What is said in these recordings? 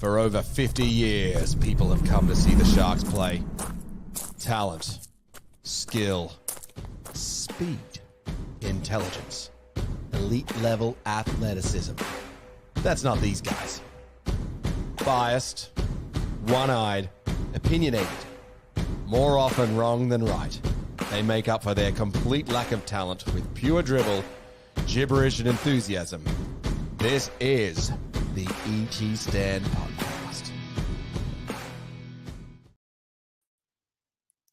For over 50 years, people have come to see the Sharks play. Talent, skill, speed, intelligence, elite-level athleticism. That's not these guys. Biased, one-eyed, opinionated. More often wrong than right. They make up for their complete lack of talent with pure dribble, gibberish, and enthusiasm. This is the ET Stand Podcast.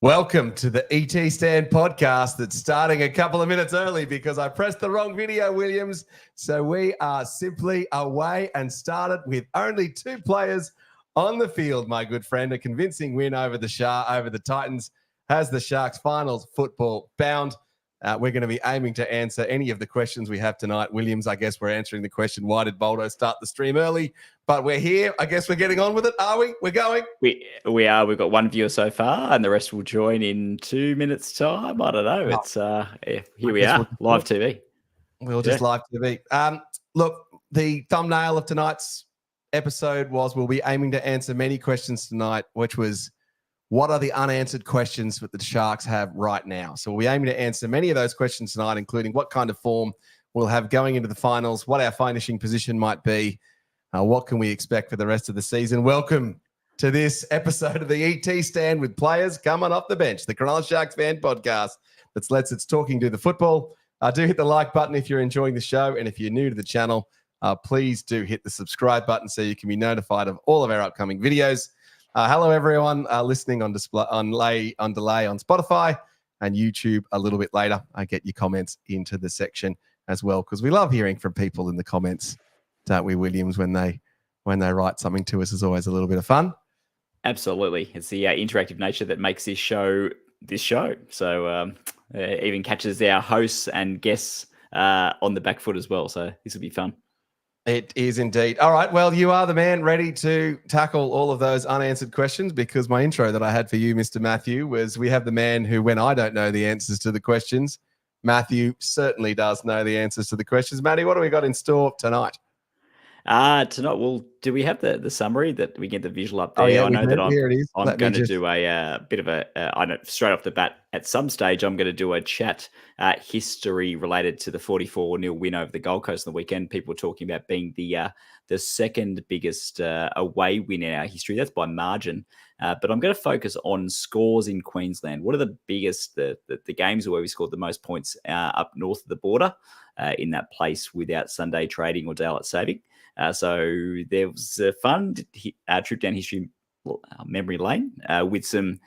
Welcome to the ET Stand Podcast that's starting a couple of minutes early because I pressed the wrong video, Williams. So we are simply away and started with only two players on the field, my good friend. A convincing win over the Titans has the Sharks finals football bound. We're going to be aiming to answer any of the questions we have tonight. Williams, I guess we're answering the question, why did Boldo start the stream early? But we're here. I guess we're getting on with it, are we? We're going? We are. We've got one viewer so far, and the rest will join in 2 minutes' time. I don't know. It's here we are, live TV. We'll just live TV. Look, the thumbnail of tonight's episode was we'll be aiming to answer many questions tonight, which was, what are the unanswered questions that the Sharks have right now? So we'll be aiming to answer many of those questions tonight, including what kind of form we'll have going into the finals, what our finishing position might be, what can we expect for the rest of the season. Welcome to this episode of the ET Stand with players coming off the bench, the Cronulla Sharks fan podcast that lets its talking do the football. Do hit the like button if you're enjoying the show, and if you're new to the channel, please do hit the subscribe button so you can be notified of all of our upcoming videos. Hello, everyone listening on delay on Spotify and YouTube a little bit later. I get your comments into the section as well because we love hearing from people in the comments, don't we, Williams? When they write something to us is always a little bit of fun. Absolutely, it's the interactive nature that makes this show. So even catches our hosts and guests on the back foot as well. So this will be fun. It is indeed. All right. Well, you are the man ready to tackle all of those unanswered questions because my intro that I had for you, Mr. Matthew, was we have the man who, when I don't know the answers to the questions, Matthew certainly does know the answers to the questions. Matty, what do we got in store tonight? Tonight, well, do we have the summary that we get the visual up there? Oh, yeah, I know that here it is. I'm going to do a bit of I know straight off the bat, at some stage, I'm going to do a chat history related to the 44-0 win over the Gold Coast on the weekend. People were talking about being the second biggest away win in our history. That's by margin. But I'm going to focus on scores in Queensland. What are the biggest, the games where we scored the most points up north of the border in that place without Sunday trading or daylight saving? So there was a fun trip down history memory lane with some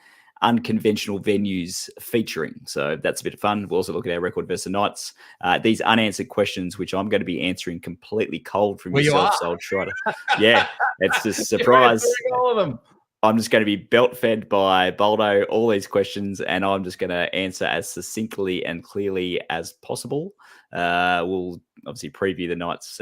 unconventional venues featuring. So that's a bit of fun. We'll also look at our record versus the Knights. These unanswered questions, which I'm going to be answering completely cold from yourself. So I'll try to, it's just a surprise. All of them. I'm just going to be belt fed by Boldo all these questions, and I'm just going to answer as succinctly and clearly as possible. We'll obviously preview the Knights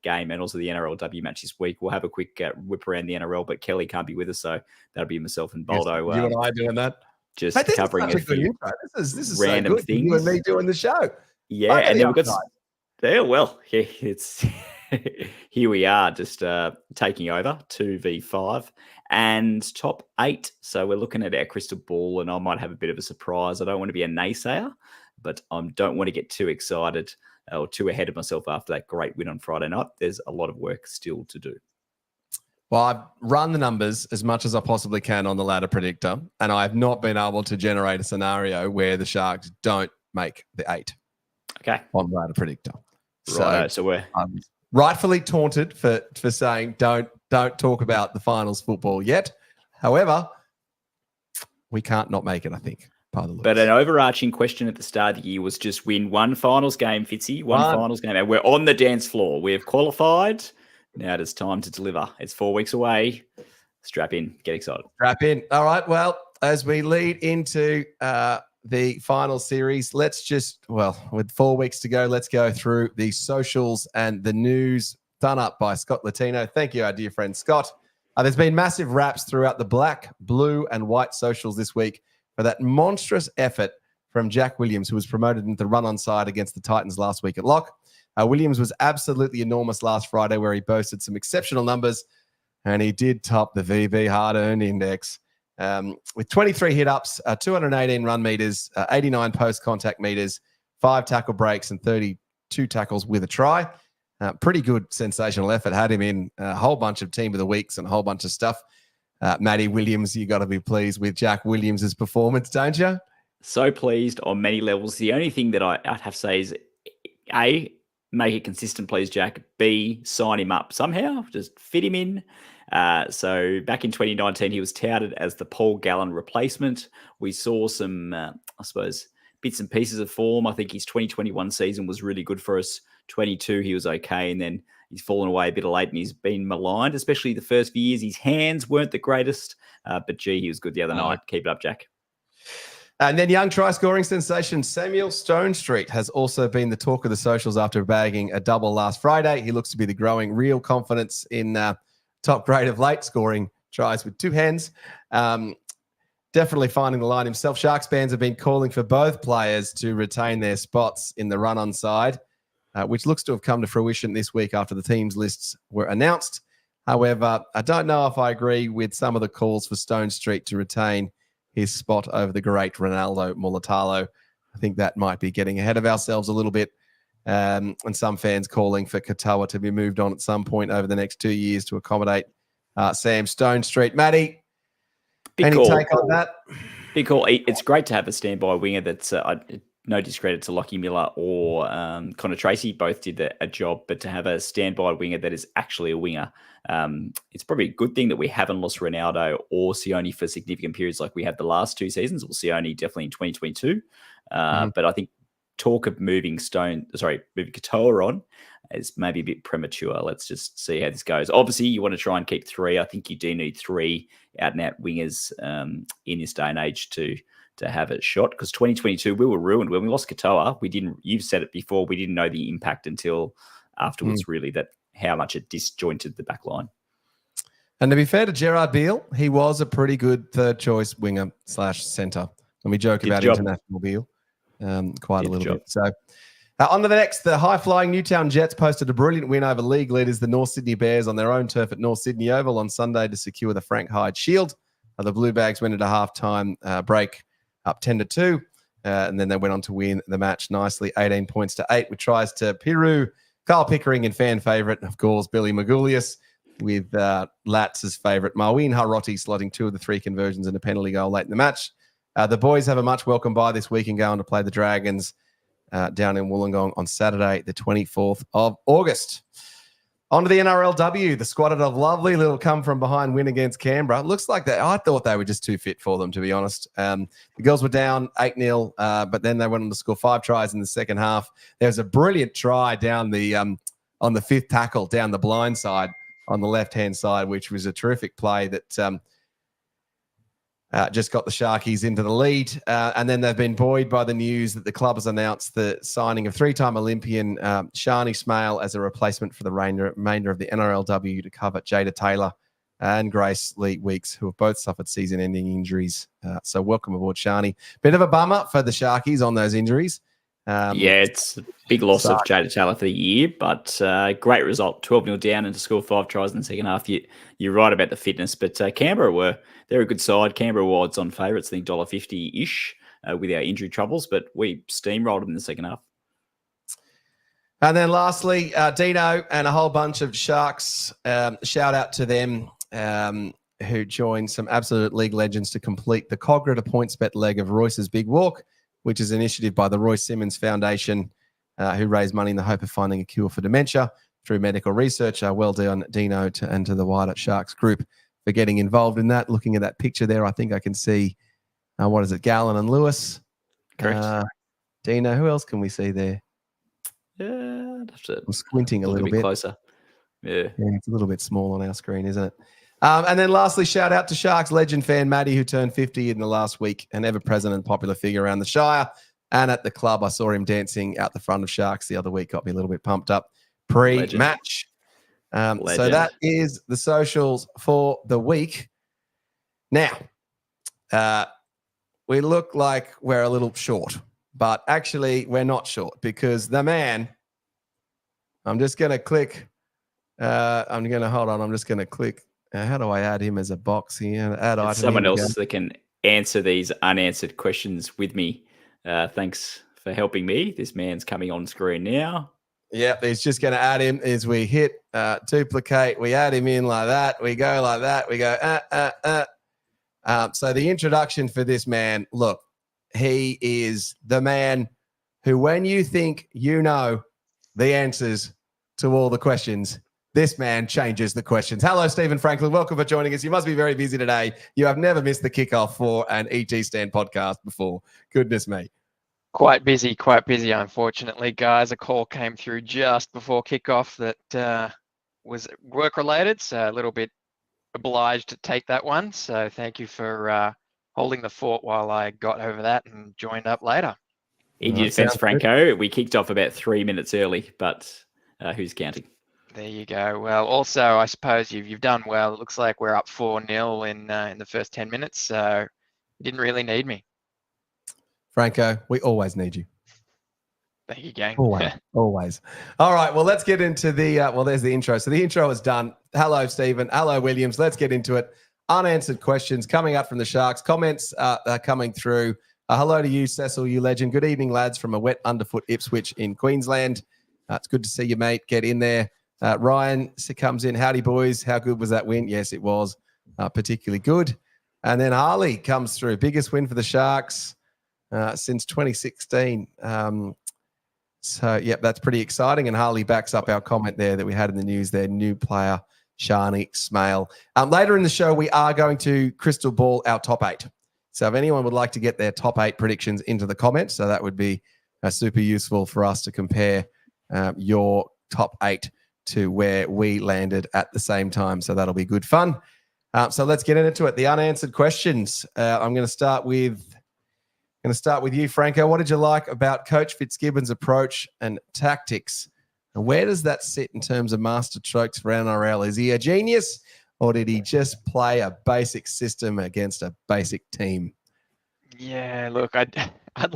game and also the NRLW match this week. We'll have a quick whip around the NRL, but Kelly can't be with us, so that'll be myself and Boldo. Yes, you and I doing that. Just covering a few this is random so good. things. You and me doing the show. Yeah, and then we've got. It's here we are, just taking over 2v5 and top 8. So we're looking at our crystal ball, and I might have a bit of a surprise. I don't want to be a naysayer, but I don't want to get too excited or too ahead of myself after that great win on Friday night. There's a lot of work still to do. Well, I've run the numbers as much as I possibly can on the ladder predictor, and I've not been able to generate a scenario where the Sharks don't make the 8. Okay. On the ladder predictor. Right. So we're rightfully taunted for saying don't talk about the finals football yet. However, we can't not make it, I think. But an overarching question at the start of the year was just win one finals game, Fitzy, one finals game. And we're on the dance floor. We have qualified. Now it is time to deliver. It's 4 weeks away. Strap in. Get excited. Strap in. All right. Well, as we lead into the final series, with 4 weeks to go, let's go through the socials and the news done up by Scott Latino. Thank you, our dear friend Scott. There's been massive raps throughout the black, blue, and white socials this week for that monstrous effort from Jack Williams, who was promoted into the run-on side against the Titans last week at lock. Williams was absolutely enormous last Friday, where he boasted some exceptional numbers and he did top the VB hard-earned index with 23 hit-ups, 218 run meters, 89 post-contact meters, 5 tackle breaks, and 32 tackles with a try. Pretty good sensational effort. Had him in a whole bunch of Team of the Weeks and a whole bunch of stuff. Matty Williams, you got to be pleased with Jack Williams' performance, don't you? So pleased on many levels. The only thing that I'd have to say is, A, make it consistent, please, Jack. B, sign him up somehow. Just fit him in. So back in 2019, he was touted as the Paul Gallen replacement. We saw some, I suppose, bits and pieces of form. I think his 2021 season was really good for us. 22, he was okay. And then he's fallen away a bit late and he's been maligned, especially the first few years. His hands weren't the greatest, but gee, he was good the other night. Keep it up, Jack. And then young try-scoring sensation Samuel Stonestreet has also been the talk of the socials after bagging a double last Friday. He looks to be the growing real confidence in top grade of late, scoring tries with 2 hands. Definitely finding the line himself. Sharks fans have been calling for both players to retain their spots in the run-on side, which looks to have come to fruition this week after the teams' lists were announced. However, I don't know if I agree with some of the calls for Stonestreet to retain his spot over the great Ronaldo Mulatalo. I think that might be getting ahead of ourselves a little bit. And some fans calling for Katoa to be moved on at some point over the next 2 years to accommodate Sam Stonestreet. Matty, any take on that? Big call. It's great to have a standby winger that's no discredit to Lockie Miller or Connor Tracy. Both did a job, but to have a standby winger that is actually a winger, it's probably a good thing that we haven't lost Ronaldo or Sione for significant periods like we had the last 2 seasons. Well, Sione definitely in 2022. But I think talk of moving Katoa on is maybe a bit premature. Let's just see how this goes. Obviously, you want to try and keep 3. I think you do need 3 out-and-out wingers in this day and age to have a shot, because 2022 we were ruined when we lost Katoa. You've said it before, we didn't know the impact until afterwards, really, that how much it disjointed the back line. And to be fair to Gerard Beale, he was a pretty good third choice winger / centre. And we joke about international Beale quite a little bit. So on to the next. The high-flying Newtown Jets posted a brilliant win over league leaders, the North Sydney Bears, on their own turf at North Sydney Oval on Sunday to secure the Frank Hyde Shield. The Blue Bags went into half-time break up 10-2, and then they went on to win the match nicely, 18 points to 8, with tries to Piru, Carl Pickering, and fan favourite, of course, Billy Magoulias, with Latz's favourite, Marwin Haroti, slotting 2 of the 3 conversions and a penalty goal late in the match. The boys have a much welcome bye this week and go on to play the Dragons down in Wollongong on Saturday, the 24th of August. On to the NRLW. The squad had a lovely little come-from-behind win against Canberra. Looks like I thought they were just too fit for them, to be honest. The girls were down 8-0, but then they went on to score 5 tries in the second half. There was a brilliant try down the on the 5th tackle, down the blind side on the left-hand side, which was a terrific play that just got the Sharkies into the lead. And then they've been buoyed by the news that the club has announced the signing of 3-time Olympian Shani Smale as a replacement for the remainder of the NRLW to cover Jada Taylor and Grace Lee Weeks, who have both suffered season-ending injuries. So welcome aboard, Shani. Bit of a bummer for the Sharkies on those injuries. It's a big loss of Jada Taylor for the year, but great result. 12-0 down and to score 5 tries in the second half. You're right about the fitness, but Canberra they're a good side. Canberra were odds on favourites, I think $1.50-ish with our injury troubles, but we steamrolled them in the second half. And then lastly, Dino and a whole bunch of Sharks. Shout out to them who joined some absolute league legends to complete the Cogra points bet leg of Royce's Big Walk, which is an initiative by the Royce Simmons Foundation, who raised money in the hope of finding a cure for dementia through medical research. Well done, Dino, and to the wider Sharks group for getting involved in that. Looking at that picture there, I think I can see, Gallen and Lewis. Correct. Dino, who else can we see there? Yeah, I'd have to I'm squinting a little bit closer. Yeah, it's a little bit small on our screen, isn't it? And then lastly, shout out to Sharks legend fan Maddie, who turned 50 in the last week, an ever-present and popular figure around the Shire and at the club. I saw him dancing out the front of Sharks the other week, got me a little bit pumped up pre-match. So that is the socials for the week. Now, we look like we're a little short, but actually we're not short, because the man, I'm just going to click. I'm just going to click How do I add him as a box here? Add item. Someone else that can answer these unanswered questions with me. Thanks for helping me. This man's coming on screen now. Yep, he's just going to add him as we hit duplicate. We add him in like that. We go like that. We go, So the introduction for this man, look, he is the man who, when you think you know the answers to all the questions, this man changes the questions. Hello, Stephen Franklin. Welcome for joining us. You must be very busy today. You have never missed the kickoff for an ET Stand podcast before. Goodness me. Quite busy, unfortunately, guys. A call came through just before kickoff that was work-related, so a little bit obliged to take that one. So thank you for holding the fort while I got over that and joined up later. In your defense, Franco, we kicked off about 3 minutes early, but who's counting? There you go. Well, also, I suppose you've done well. It looks like we're up 4-0 in the first 10 minutes, so you didn't really need me. Franco, we always need you. Thank you, gang. Always. All right, well, let's get into the, there's the intro. So the intro is done. Hello, Stephen. Hello, Williams. Let's get into it. Unanswered questions coming up from the Sharks. Comments are coming through. Hello to you, Cecil, you legend. Good evening, lads, from a wet underfoot Ipswich in Queensland. It's good to see you, mate. Get in there. Ryan comes in. Howdy, boys. How good was that win? Yes, it was particularly good. And then Harley comes through. Biggest win for the Sharks since 2016. Yep, that's pretty exciting. And Harley backs up our comment there that we had in the news there. New player, Sharnik Smale. Later in the show, we are going to crystal ball our top 8. So if anyone would like to get their top 8 predictions into the comments, so that would be super useful for us to compare your top 8 to where we landed at the same time. So that'll be good fun. So let's get into it. The unanswered questions. I'm going to start with you, Franco. What did you like about Coach Fitzgibbon's approach and tactics? And where does that sit in terms of master strokes for NRL? Is he a genius, or did he just play a basic system against a basic team? Yeah, look, I'd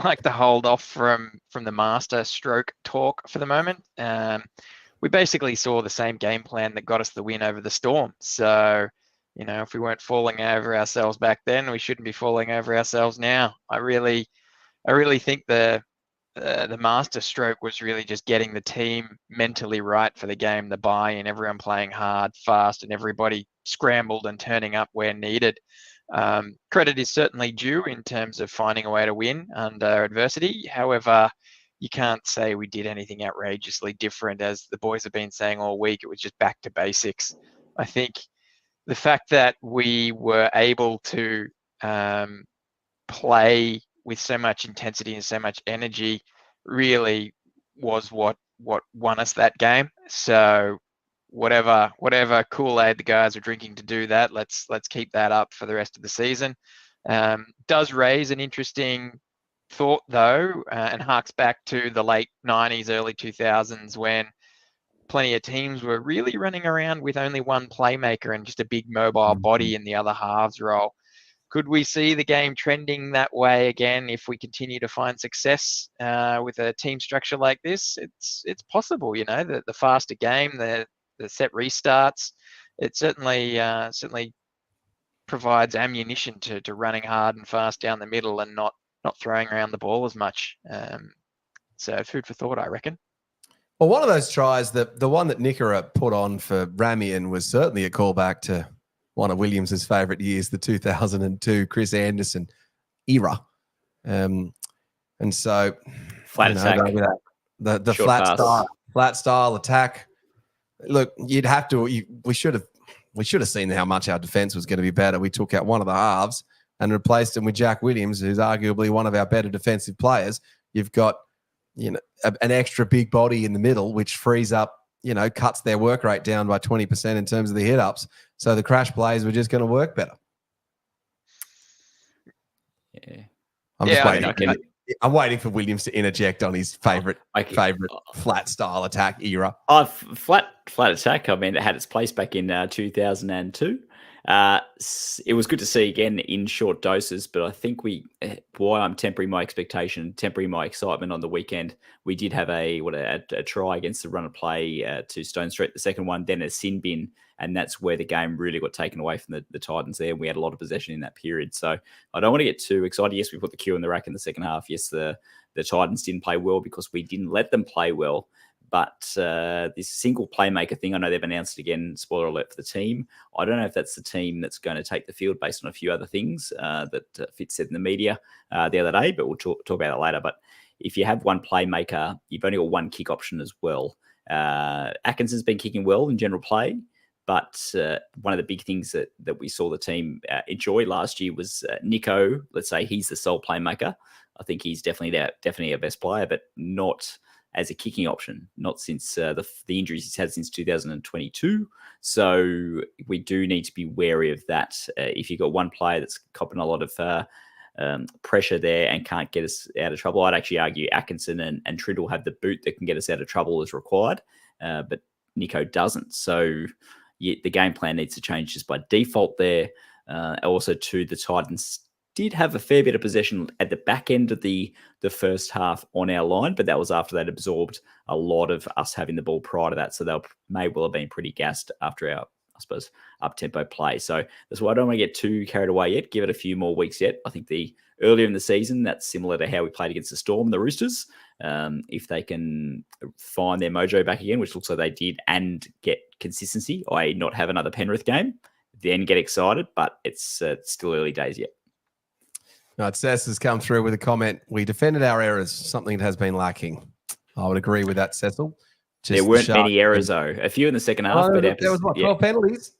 like to hold off from the master stroke talk for the moment. We basically saw the same game plan that got us the win over the Storm. So, if we weren't falling over ourselves back then, we shouldn't be falling over ourselves now. I really think the master stroke was really just getting the team mentally right for the game, the buy-in, everyone playing hard, fast, and everybody scrambled and turning up where needed. Credit is certainly due in terms of finding a way to win under adversity. However, you can't say we did anything outrageously different. As the boys have been saying all week, it was just back to basics. I think the fact that we were able to play with so much intensity and so much energy really was what won us that game. So whatever Kool-Aid the guys are drinking to do that, let's keep that up for the rest of the season. Does raise an interesting thought though, and harks back to the late 90s, early 2000s when plenty of teams were really running around with only one playmaker and just a big mobile body in the other halves role. Could we see the game trending that way again if we continue to find success with a team structure like this? It's possible, the faster game, the set restarts. It certainly provides ammunition to running hard and fast down the middle and not throwing around the ball as much. So food for thought, I reckon. Well, one of those tries, the one that Nickera put on for Ramian, was certainly a callback to one of Williams's favourite years, the 2002 Chris Anderson era. And so flat attack, the flat style attack. Look, you'd have to. We should have seen how much our defence was going to be better. We took out one of the halves and replaced him with Jack Williams, who's arguably one of our better defensive players. You've got, an extra big body in the middle, which frees up, cuts their work rate down by 20% in terms of the hit ups. So the crash plays were just going to work better. Yeah. I'm waiting for Williams to interject on his favorite flat style attack era. Flat attack. I mean, it had its place back in 2002. It was good to see again in short doses, but I think why I'm tempering my expectation, tempering my excitement on the weekend. We did have a try against the run of play to Stone Street, the second one, then a sin bin, and that's where the game really got taken away from the Titans there. And we had a lot of possession in that period, so I don't want to get too excited. Yes, we put the Q in the rack in the second half. Yes, the Titans didn't play well because we didn't let them play well. But this single playmaker thing, I know they've announced again, spoiler alert for the team. I don't know if that's the team that's going to take the field based on a few other things that Fitz said in the media the other day, but we'll talk about it later. But if you have one playmaker, you've only got one kick option as well. Atkinson's been kicking well in general play, but one of the big things that we saw the team enjoy last year was Nico. Let's say he's the sole playmaker. I think he's definitely our best player, but not as a kicking option, not since the injuries he's had since 2022. So we do need to be wary of that. If you've got one player that's copping a lot of pressure there and can't get us out of trouble, I'd actually argue Atkinson and Trindle have the boot that can get us out of trouble as required, but Nico doesn't. So the game plan needs to change just by default there. Also, too, the Titans did have a fair bit of possession at the back end of the first half on our line, but that was after they'd absorbed a lot of us having the ball prior to that. So they may well have been pretty gassed after our, I suppose, up-tempo play. So that's why I don't want to get too carried away yet. Give it a few more weeks yet. I think earlier in the season, that's similar to how we played against the Storm, the Roosters. If they can find their mojo back again, which looks like they did, and get consistency, i.e. not have another Penrith game, then get excited, but it's still early days yet. Right, Cess has come through with a comment. We defended our errors, something that has been lacking. I would agree with that, Cecil. There weren't many errors, though. A few in the second half. But there was, 12 penalties?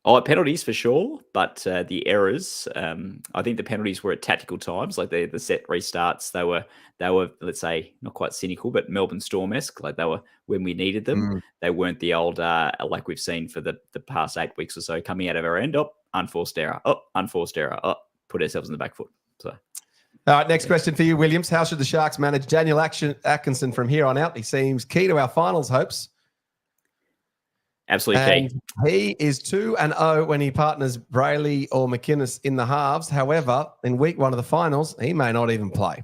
Oh, penalties for sure. But the errors, I think the penalties were at tactical times, like the set restarts. They were, let's say, not quite cynical, but Melbourne Storm-esque. Like they were when we needed them. They weren't the old, like we've seen for the past 8 weeks or so, coming out of our end. Unforced error. Unforced error. Put ourselves in the back foot. So, all right, next question for you, Williams. How should the Sharks manage Daniel Atkinson from here on out? He seems key to our finals hopes. Absolutely key. He is 2-0 when he partners Brayley or McInnes in the halves. However, in week 1 of the finals, he may not even play.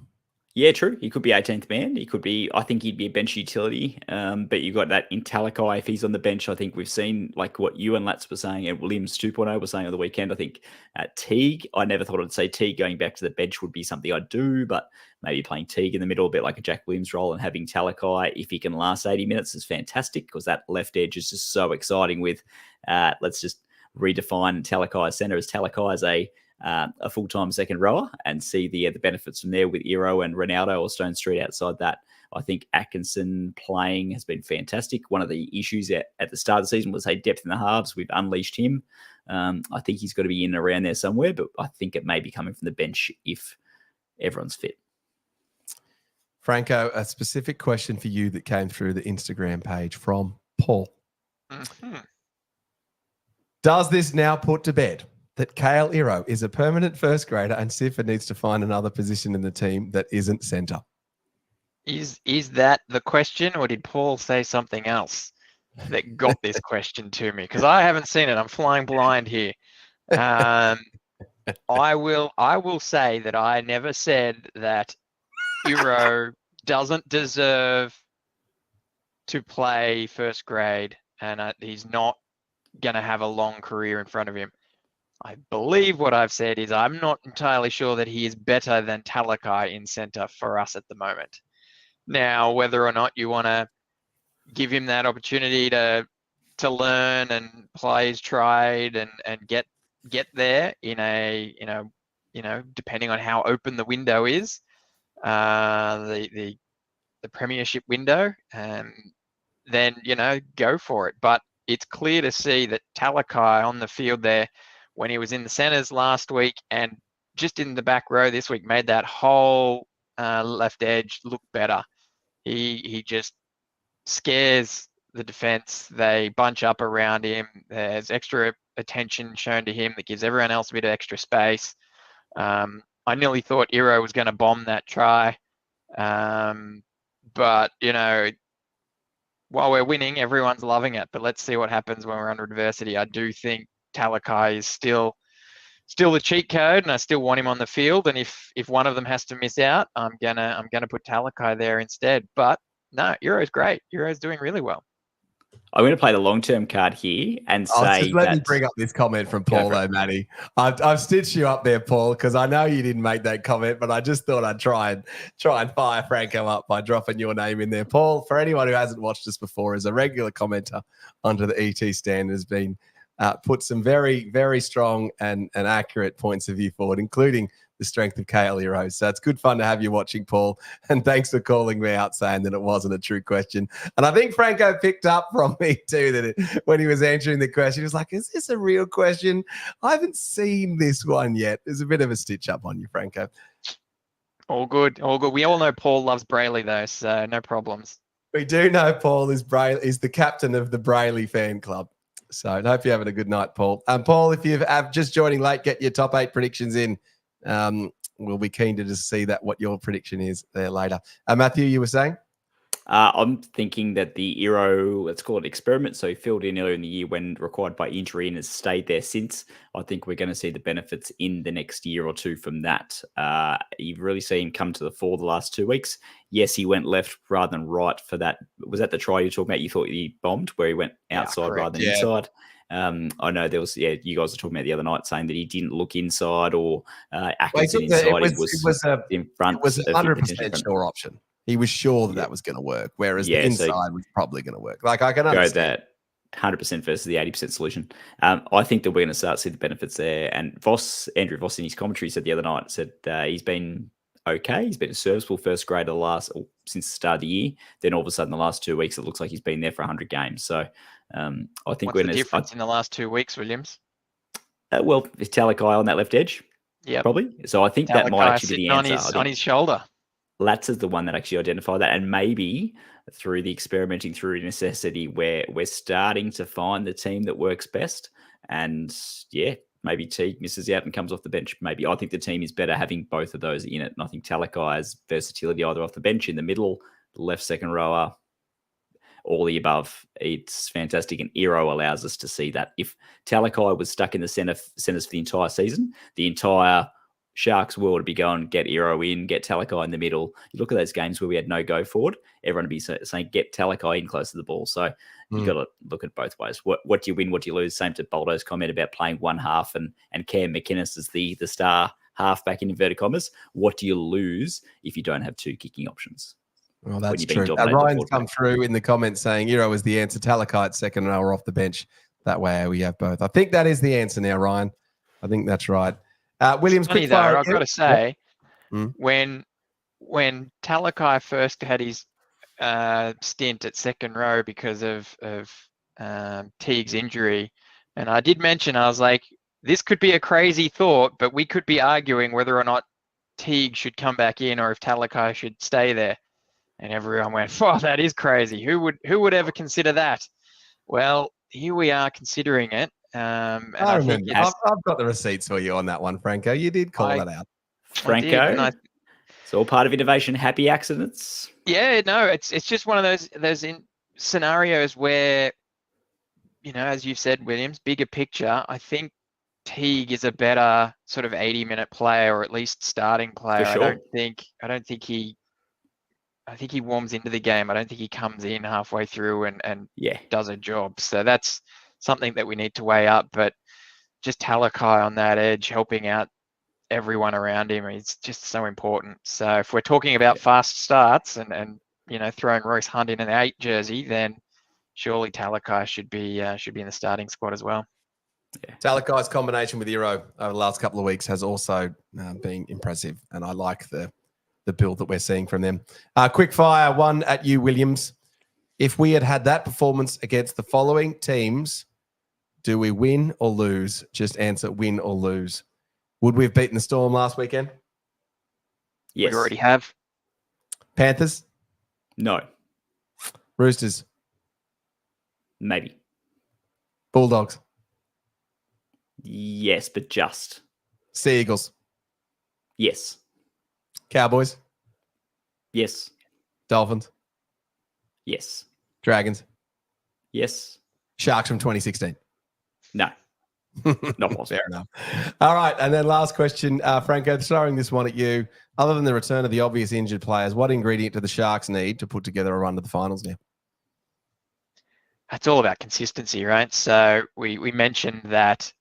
Yeah, true. He could be 18th man. He could be, I think he'd be a bench utility. But you've got that in Talakai. If he's on the bench, I think we've seen like what you and Lats were saying and Williams 2.0 were saying on the weekend. I think Teague, I never thought I'd say Teague going back to the bench would be something I'd do, but maybe playing Teague in the middle, a bit like a Jack Williams role, and having Talakai, if he can last 80 minutes, is fantastic because that left edge is just so exciting with, let's just redefine Talakai center as Talakai as a full-time second rower and see the benefits from there with Iro and Ronaldo or Stone Street outside that. I think Atkinson playing has been fantastic. One of the issues at the start of the season was depth in the halves. We've unleashed him. I think he's got to be in and around there somewhere, but I think it may be coming from the bench if everyone's fit. Franco, a specific question for you that came through the Instagram page from Paul. Mm-hmm. Does this now put to bed that Kale Iro is a permanent first grader and Sifford needs to find another position in the team that isn't centre? Is that the question, or did Paul say something else that got this question to me? Because I haven't seen it. I'm flying blind here. I will say that I never said that Iro doesn't deserve to play first grade and he's not going to have a long career in front of him. I believe what I've said is I'm not entirely sure that he is better than Talakai in centre for us at the moment. Now, whether or not you want to give him that opportunity to learn and play his trade and get there in a depending on how open the window is, the premiership window, then go for it. But it's clear to see that Talakai on the field there, when he was in the centres last week and just in the back row this week, made that whole left edge look better. He just scares the defence. They bunch up around him. There's extra attention shown to him that gives everyone else a bit of extra space. I nearly thought Iro was going to bomb that try. But, while we're winning, everyone's loving it. But let's see what happens when we're under adversity. I do think Talakai is still the cheat code, and I still want him on the field. And if one of them has to miss out, I'm gonna put Talakai there instead. But no, Euro's great. Euro's doing really well. I'm going to play the long-term card here and say just let that. me bring up this comment from Paul O'Malley. I've stitched you up there, Paul, because I know you didn't make that comment, but I just thought I'd try and fire Franco up by dropping your name in there. Paul, for anyone who hasn't watched us before, is a regular commenter onto the ET stand, has been put some very, very strong and accurate points of view forward, including the strength of Kale Hero. So it's good fun to have you watching, Paul. And thanks for calling me out saying that it wasn't a true question. And I think Franco picked up from me too that when he was answering the question, he was like, is this a real question? I haven't seen this one yet. There's a bit of a stitch up on you, Franco. All good. We all know Paul loves Brayley though, so no problems. We do know Paul is the captain of the Brayley fan club. So I hope you're having a good night, Paul. Paul, if you've just joining late, get your top 8 predictions in. We'll be keen to just see what your prediction is there later. Matthew, you were saying? I'm thinking that the Eero, let's call it experiment, so he filled in earlier in the year when required by injury and has stayed there since. I think we're going to see the benefits in the next year or two from that. You've really seen him come to the fore the last 2 weeks. Yes, he went left rather than right for that. Was that the try you were talking about? You thought he bombed where he went outside rather than inside? I know there was, you guys were talking about the other night saying that he didn't look inside or Atkinson inside. It was in front. It was a 100% sure option. He was sure that was going to work, whereas the inside was probably going to work. Like, I can understand that 100% versus the 80% solution. I think that we're going to start to see the benefits there. And Andrew Voss in his commentary said the other night, he's been okay. He's been a serviceable first grader since the start of the year. Then all of a sudden, the last 2 weeks, it looks like he's been there for 100 games. So I think we're going to... What's the difference in the last 2 weeks, Williams? Well, is Talakai on that left edge? Yeah, probably. So I think that might actually be the answer. On his shoulder. Latz is the one that actually identified that, and maybe through the experimenting through necessity, where we're starting to find the team that works best. And maybe Teague misses out and comes off the bench. Maybe I think the team is better having both of those in it. And I think Talakai has versatility either off the bench, in the middle, the left second rower, all the above. It's fantastic, and Eero allows us to see that. If Talakai was stuck in the centers for the entire season, the entire Sharks world would be going, get Eero in, get Talakai in the middle. You look at those games where we had no go forward, everyone would be saying, get Talakai in close to the ball. So you've got to look at both ways. What do you win? What do you lose? Same to Boldo's comment about playing one half and Cam McInnes as the star half back in inverted commas. What do you lose if you don't have 2 kicking options? Well, that's true. Ryan's come through in the comments saying Eero is the answer. Talakai at second rower off the bench. That way we have both. I think that is the answer now, Ryan. I think that's right. Williams, quick fire. I've got to say, when Talakai first had his stint at second row because of Teague's injury, and I did mention, I was like, this could be a crazy thought, but we could be arguing whether or not Teague should come back in or if Talakai should stay there. And everyone went, "Oh, that is crazy. Who would ever consider that?" Well, here we are considering it. And I remember. I've got the receipts for you on that one, Franco. You did call that out. Franco, it's all part of innovation. Happy accidents. Yeah, no, it's just one of those scenarios where, as you said, Williams, bigger picture. I think Teague is a better sort of 80-minute player, or at least starting player. For sure. I think he warms into the game. I don't think he comes in halfway through and does a job. So that's something that we need to weigh up. But just Talakai on that edge, helping out everyone around him, is just so important. So if we're talking about fast starts and throwing Royce Hunt in an 8 jersey, then surely Talakai should be in the starting squad as well. Yeah. Talakai's combination with Eero over the last couple of weeks has also been impressive, and I like the build that we're seeing from them. Quick fire one at you, Williams. If we had that performance against the following teams, do we win or lose? Just answer win or lose. Would we have beaten the Storm last weekend? Yes. We already have. Panthers? No. Roosters? Maybe. Bulldogs? Yes, but just. Sea Eagles? Yes. Cowboys? Yes. Dolphins? Yes. Dragons? Yes. Sharks from 2016? No. Not possible. Fair enough. All right. And then last question, Franco, throwing this one at you. Other than the return of the obvious injured players, what ingredient do the Sharks need to put together a run to the finals now? It's all about consistency, right? So we mentioned that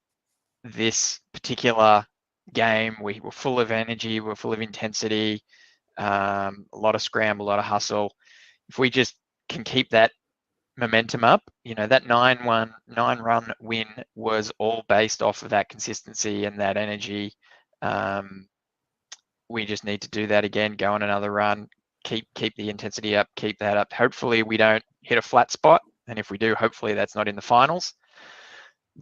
this particular game, we were full of energy, we're full of intensity, a lot of scramble, a lot of hustle. If we just can keep that momentum up, that 9-run win was all based off of that consistency and that energy. We just need to do that again, go on another run, keep the intensity up, keep that up. Hopefully we don't hit a flat spot. And if we do, hopefully that's not in the finals.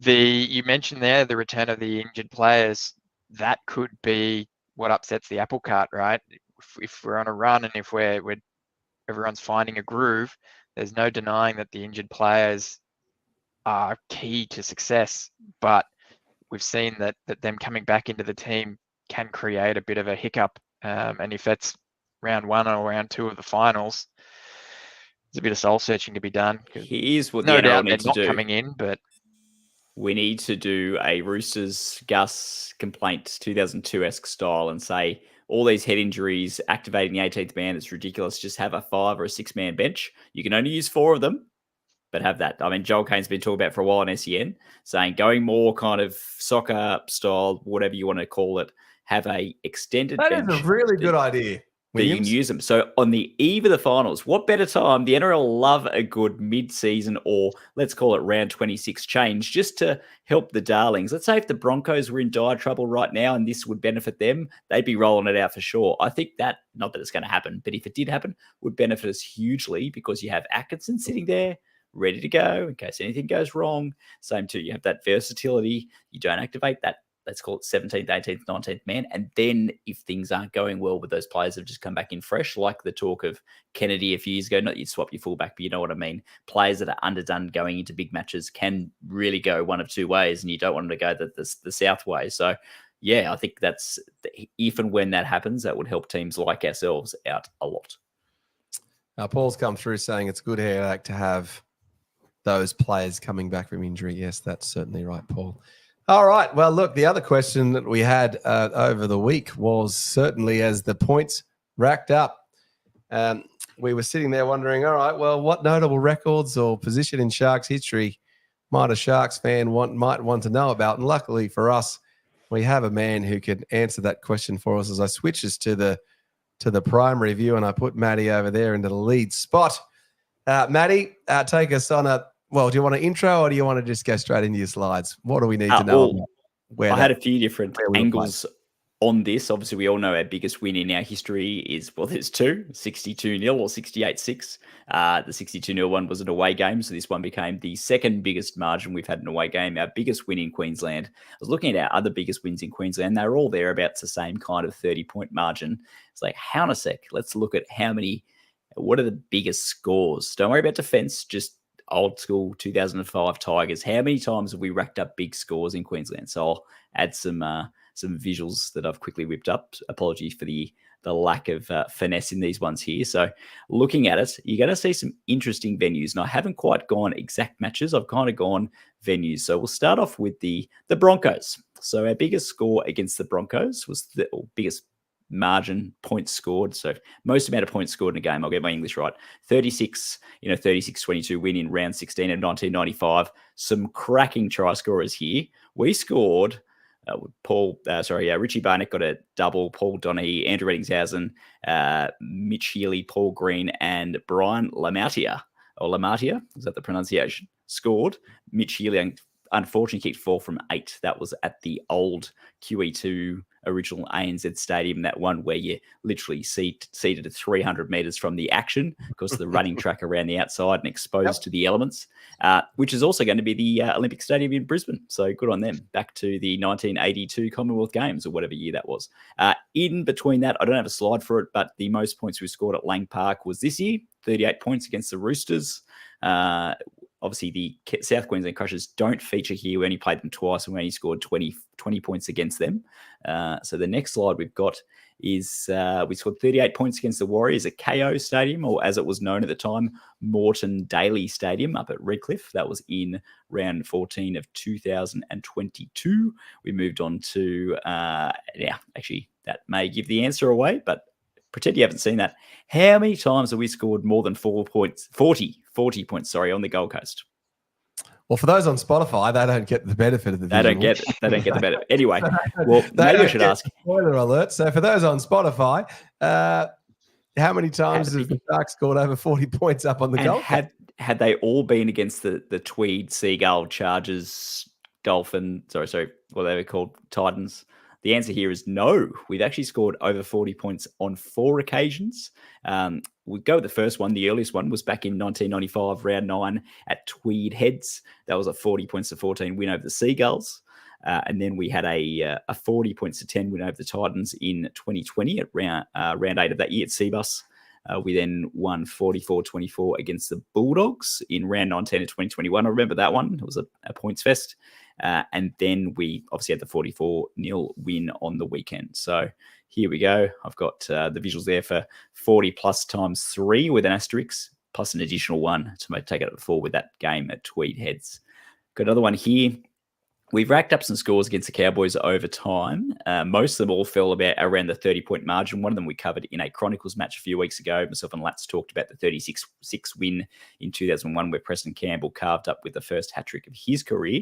You mentioned there the return of the injured players. That could be what upsets the apple cart, right? If we're on a run and if everyone's finding a groove, there's no denying that the injured players are key to success. But we've seen that them coming back into the team can create a bit of a hiccup. And if that's round 1 or round 2 of the finals, there's a bit of soul searching to be done. Here's what no the doubt NRL they're needs to not do. coming in, but we need to do a Roosters Gus complaint 2002-esque style and say all these head injuries, activating the 18th man, it's ridiculous. Just have a 5 or a 6-man bench. You can only use 4 of them, but have that. I mean, Joel Kane's been talking about for a while on SEN, saying going more kind of soccer style, whatever you want to call it, have a extended bench. That is a really good idea. That you can use them. So on the eve of the finals, what better time? The NRL love a good mid-season, or let's call it round 26 change, just to help the darlings. Let's say if the Broncos were in dire trouble right now and this would benefit them, they'd be rolling it out for sure. I think that, not that it's going to happen, but if it did happen, would benefit us hugely because you have Atkinson sitting there ready to go in case anything goes wrong. Same too, you have that versatility. You don't activate that, let's call it 17th, 18th, 19th man. And then if things aren't going well with those players that have just come back in fresh, like the talk of Kennedy a few years ago, not you swap your fullback, but you know what I mean. Players that are underdone going into big matches can really go one of 2 ways, and you don't want them to go the south way. So, yeah, I think that's, if and when that happens, that would help teams like ourselves out a lot. Paul's come through saying it's good to have those players coming back from injury. Yes, that's certainly right, Paul. All right. Well, look, the other question that we had over the week was certainly as the points racked up, we were sitting there wondering, all right, well, what notable records or position in Sharks history might a Sharks fan might want to know about? And luckily for us, we have a man who can answer that question for us as I switch us to the primary view and I put Matty over there into the lead spot. Matty, take us on well, do you want an intro or do you want to just go straight into your slides? What do we need to know? I had a few different angles on this. Obviously, we all know our biggest win in our history is, well, there's 2, 62-0 or 68-6. The 62-0 one was an away game, so this one became the second biggest margin we've had in an away game, our biggest win in Queensland. I was looking at our other biggest wins in Queensland. They were all thereabouts the same kind of 30-point margin. It's like, hang on a sec. Let's look at what are the biggest scores? Don't worry about defense, just old school 2005 Tigers. How many times have we racked up big scores in Queensland? So I'll add some visuals that I've quickly whipped up. Apologies for the lack of finesse in these ones here. So looking at it, you're going to see some interesting venues. And I haven't quite gone exact matches. I've kind of gone venues. So we'll start off with the Broncos. So our biggest score against the Broncos was biggest margin points scored. So most amount of points scored in a game. I'll get my English right. 36-22 win in round 16 of 1995. Some cracking try scorers here. We scored Richie Barnett got a double, Paul Donaghy, Andrew Reddingshausen, Mitch Healy, Paul Green, and Brian Lamatia, is that the pronunciation? Scored. Mitch Healy unfortunately kicked 4 from 8. That was at the old QE2 original ANZ Stadium, that one where you literally seated at 300 metres from the action because of the running track around the outside and exposed to the elements, which is also going to be the Olympic Stadium in Brisbane. So good on them. Back to the 1982 Commonwealth Games or whatever year that was. In between that, I don't have a slide for it, but the most points we scored at Lang Park was this year, 38 points against the Roosters. obviously the South Queensland Crushers don't feature here. We only played them twice and we only scored 20 points against them. So the next slide we've got is we scored 38 points against the Warriors at KO Stadium, or as it was known at the time, Moreton Daly Stadium up at Redcliffe. That was in round 14 of 2022. We moved on to, actually, that may give the answer away, but pretend you haven't seen that. How many times have we scored more than 40 points, on the Gold Coast? Well, for those on Spotify, they don't get the benefit of the visual. They don't get the benefit. Anyway, well, maybe I should ask. Spoiler alert. So for those on Spotify, how many times have the Sharks scored over 40 points up on the Gold Coast? Had they all been against the Tweed, Seagull, Chargers, Dolphin, what they were called, Titans? The answer here is no. We've actually scored over 40 points on 4 occasions. We go with the first one. The earliest one was back in 1995, round 9 at Tweed Heads. That was a 40 points to 14 win over the Seagulls. And then we had a 40 points to 10 win over the Titans in 2020 at round 8 of that year at Seabus. We then won 44-24 against the Bulldogs in round 19 of 2021. I remember that one. It was a points fest. And then we obviously had the 44-0 win on the weekend. So here we go. I've got the visuals there for 40 plus times 3 with an asterisk, plus an additional 1 to take it up to 4 with that game at Tweed Heads. Got another one here. We've racked up some scores against the Cowboys over time. Most of them all fell about around the 30-point margin. One of them we covered in a Chronicles match a few weeks ago. Myself and Lats talked about the 36-6 win in 2001 where Preston Campbell carved up with the first hat-trick of his career.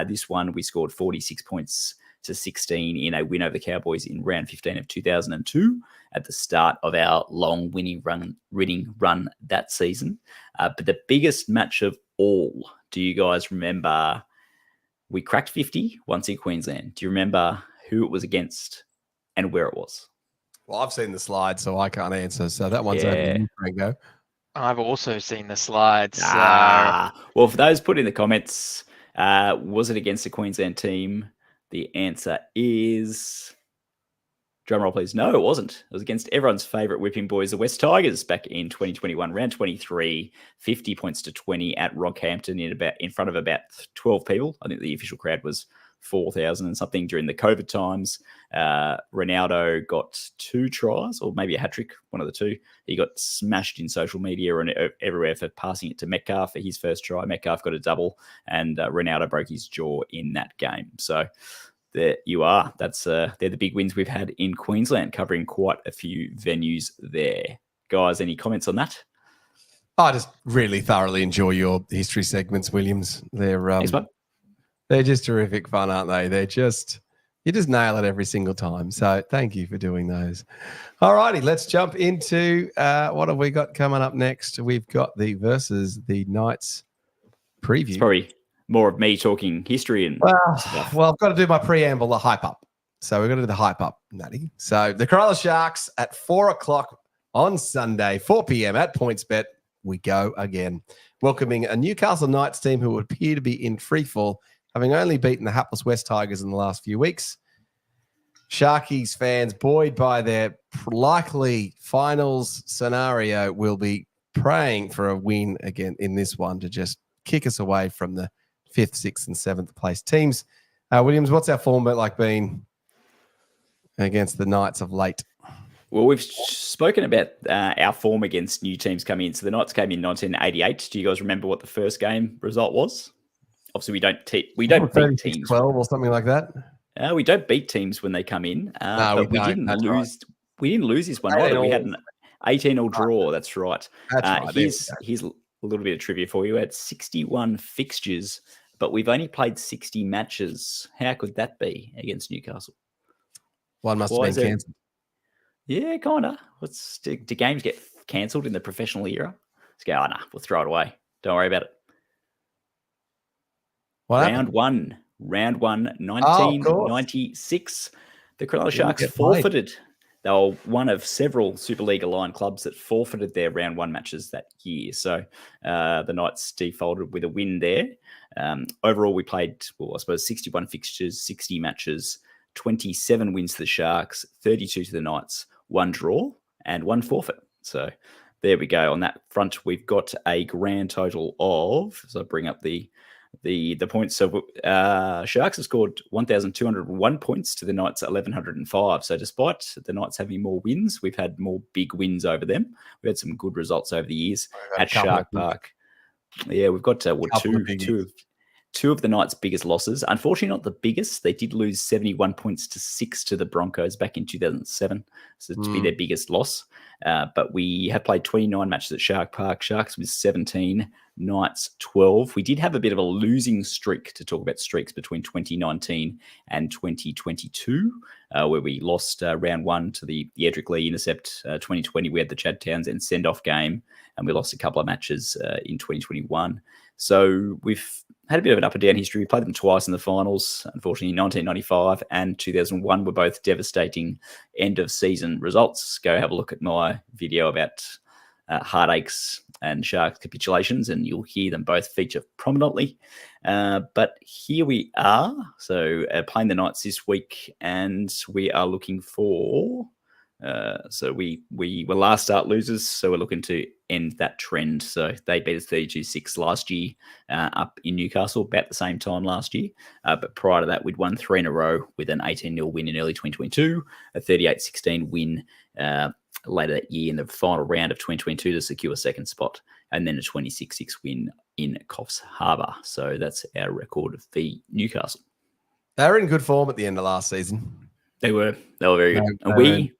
This one, we scored 46 points to 16 in a win over the Cowboys in round 15 of 2002 at the start of our long winning run that season. But the biggest match of all, do you guys remember? We cracked 50 once in Queensland. Do you remember who it was against and where it was? Well, I've seen the slide, so I can't answer. So that one's over to you, Franco. I've also seen the slides. Well, for those put in the comments, was it against the Queensland team? The answer is... Drum roll, please. No, it wasn't. It was against everyone's favourite whipping boys, the West Tigers, back in 2021, round 23, 50 points to 20 at Rockhampton in front of about 12 people. I think the official crowd was 4,000 and something during the COVID times. Ronaldo got 2 tries, or maybe a hat-trick, one of the 2. He got smashed in social media and everywhere for passing it to Metcalf for his first try. Metcalf got a double, and Ronaldo broke his jaw in that game. So... there you are. They're the big wins we've had in Queensland, covering quite a few venues there. Guys, any comments on that? I just really thoroughly enjoy your history segments, Williams. They're just terrific fun, aren't they? You just nail it every single time. So thank you for doing those. All righty, let's jump into what have we got coming up next? We've got the versus the Knights preview. It's probably more of me talking history and stuff. Well, I've got to do my preamble, the hype up. So we're going to do the hype up, Nutty. So the Cronulla Sharks at 4 o'clock on Sunday, 4 p.m. at PointsBet. We go again. Welcoming a Newcastle Knights team who would appear to be in freefall, having only beaten the hapless West Tigers in the last few weeks. Sharkies fans, buoyed by their likely finals scenario, will be praying for a win again in this one to just kick us away from the 5th, 6th, and 7th place teams. Williams, what's our form like been against the Knights of late? Well, we've spoken about our form against new teams coming in. So the Knights came in 1988. Do you guys remember what the first game result was? Obviously, we don't beat teams. 12 or something like that. We don't beat teams when they come in. No, but we didn't lose. Right. We didn't lose this one either. We had an 18-all draw. That's right. Here's a little bit of trivia for you. We had 61 fixtures, but we've only played 60 matches. How could that be against Newcastle? One must have been cancelled. Yeah, kind of. Do games get cancelled in the professional era? Let's go, we'll throw it away. Don't worry about it. Round one, 1996. The Cronulla Sharks forfeited. They were one of several Super League aligned clubs that forfeited their round 1 matches that year. So the Knights defaulted with a win there. Overall, we played, 61 fixtures, 60 matches, 27 wins to the Sharks, 32 to the Knights, 1 draw and 1 forfeit. So there we go. On that front, we've got a grand total of, as I bring up the points. So Sharks have scored 1,201 points to the Knights 1,105. So despite the Knights having more wins, we've had more big wins over them. We've had some good results over the years at Shark Park. Yeah, we've got two of the Knights' biggest losses. Unfortunately, not the biggest. They did lose 71 points to 6 to the Broncos back in 2007. So to be their biggest loss. But we have played 29 matches at Shark Park. Sharks with 17, Knights 12. We did have a bit of a losing streak, to talk about streaks, between 2019 and 2022, where we lost round 1 to the Edric Lee Intercept. 2020, we had the Chad Townsend send-off game, and we lost a couple of matches in 2021. So we've had a bit of an up and down history. We played them twice in the finals. Unfortunately, 1995 and 2001 were both devastating end-of-season results. Go have a look at my video about heartaches and Sharks capitulations, and you'll hear them both feature prominently. But here we are. So playing the Knights this week, and we are looking for... so we were last start losers, so we're looking to end that trend. So they beat us 32-6 last year up in Newcastle, about the same time last year. But prior to that, we'd won 3 in a row with an 18-0 win in early 2022, a 38-16 win later that year in the final round of 2022 to secure second spot, and then a 26-6 win in Coffs Harbour. So that's our record for Newcastle. They were in good form at the end of last season. They were very good.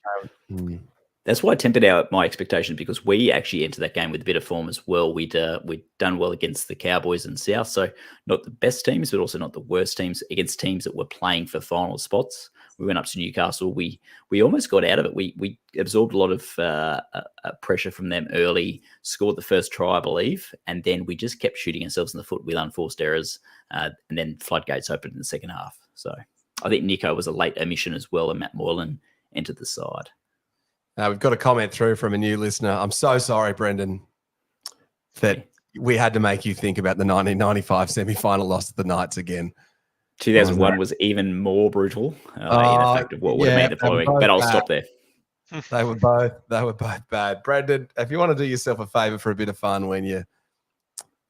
And that's why I tempered my expectations, because we actually entered that game with a bit of form as well. We'd done well against the Cowboys and South, so not the best teams, but also not the worst teams, against teams that were playing for final spots. We went up to Newcastle. We almost got out of it. We absorbed a lot of pressure from them early, scored the first try, I believe, and then we just kept shooting ourselves in the foot with unforced errors, and then floodgates opened in the second half. So I think Nico was a late omission as well, and Matt Moylan entered the side. We've got a comment through from a new listener. I'm so sorry, Brendan, that we had to make you think about the 1995 semi-final loss to the Knights again. 2001 was even more brutal in effect of what would have made the following, but I'll stop there. They were both bad. Brendan, if you want to do yourself a favor for a bit of fun when you're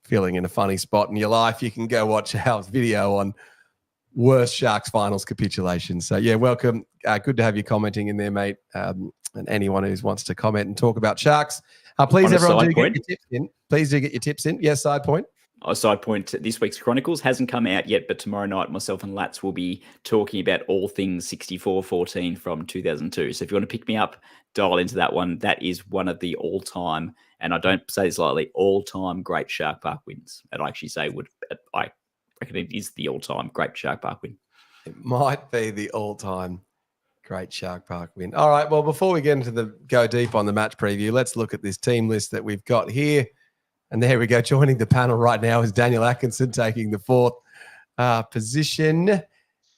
feeling in a funny spot in your life, you can go watch our video on worst Sharks finals capitulation. So yeah, welcome. Good to have you commenting in there, mate. And anyone who wants to comment and talk about Sharks, please everyone do get your tips in. Please do get your tips in. Yes, side point. A side point, this week's Chronicles hasn't come out yet, but tomorrow night myself and Lats will be talking about all things 64-14 from 2002. So if you want to pick me up, dial into that one. That is one of the all-time, and I don't say this lightly, all-time great Shark Park wins. And I actually say I reckon it is the all-time great Shark Park win. It might be the all-time great Shark Park win. All right, well, before we get into go deep on the match preview, let's look at this team list that we've got here. And there we go. Joining the panel right now is Daniel Atkinson, taking the 4th position.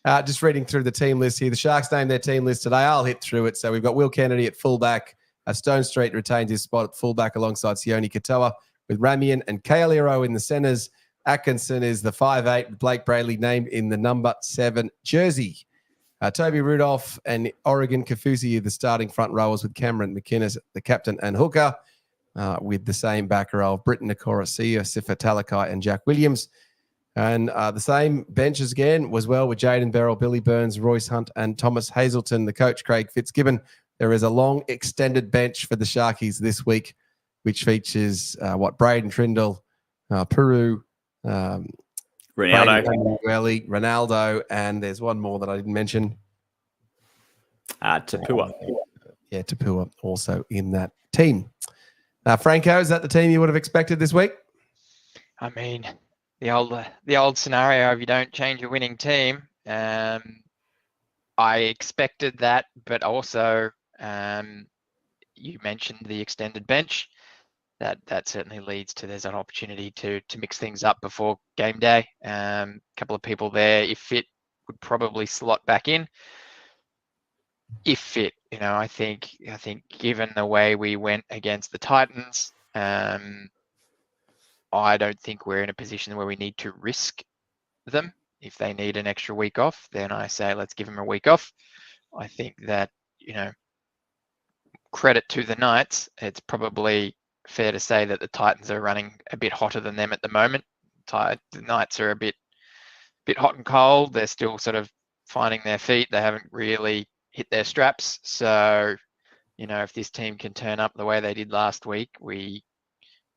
Just reading through the team list here. The Sharks named their team list today. I'll hit through it. So we've got Will Kennedy at fullback. Stone Street retains his spot at fullback alongside Sione Katoa, with Ramian and Kaeliro in the centres. Atkinson is the 5'8", Blake Brayley named in the number 7 jersey. Toby Rudolph and Oregon Kafusi are the starting front rowers, with Cameron McInnes, the captain and hooker, with the same back row of Britton Nakora-Sia, Sifa Talakai and Jack Williams. And the same benches again was well with Jaden Berrell, Billy Burns, Royce Hunt and Thomas Hazelton. The coach, Craig Fitzgibbon. There is a long extended bench for the Sharkies this week, which features Braden Trindle, Peru, Ronaldo, and there's one more that I didn't mention. Tapua. Tapua also in that team. Franco, is that the team you would have expected this week? I mean, the old scenario, if you don't change your winning team, I expected that, but also you mentioned the extended bench. That certainly leads to there's an opportunity to mix things up before game day. A couple of people there, if fit, would probably slot back in. If fit, I think given the way we went against the Titans, I don't think we're in a position where we need to risk them. If they need an extra week off, then I say let's give them a week off. I think that, credit to the Knights, it's probably fair to say that the Titans are running a bit hotter than them at the moment. The Knights are a bit hot and cold. They're still sort of finding their feet. They haven't really hit their straps. So, if this team can turn up the way they did last week, we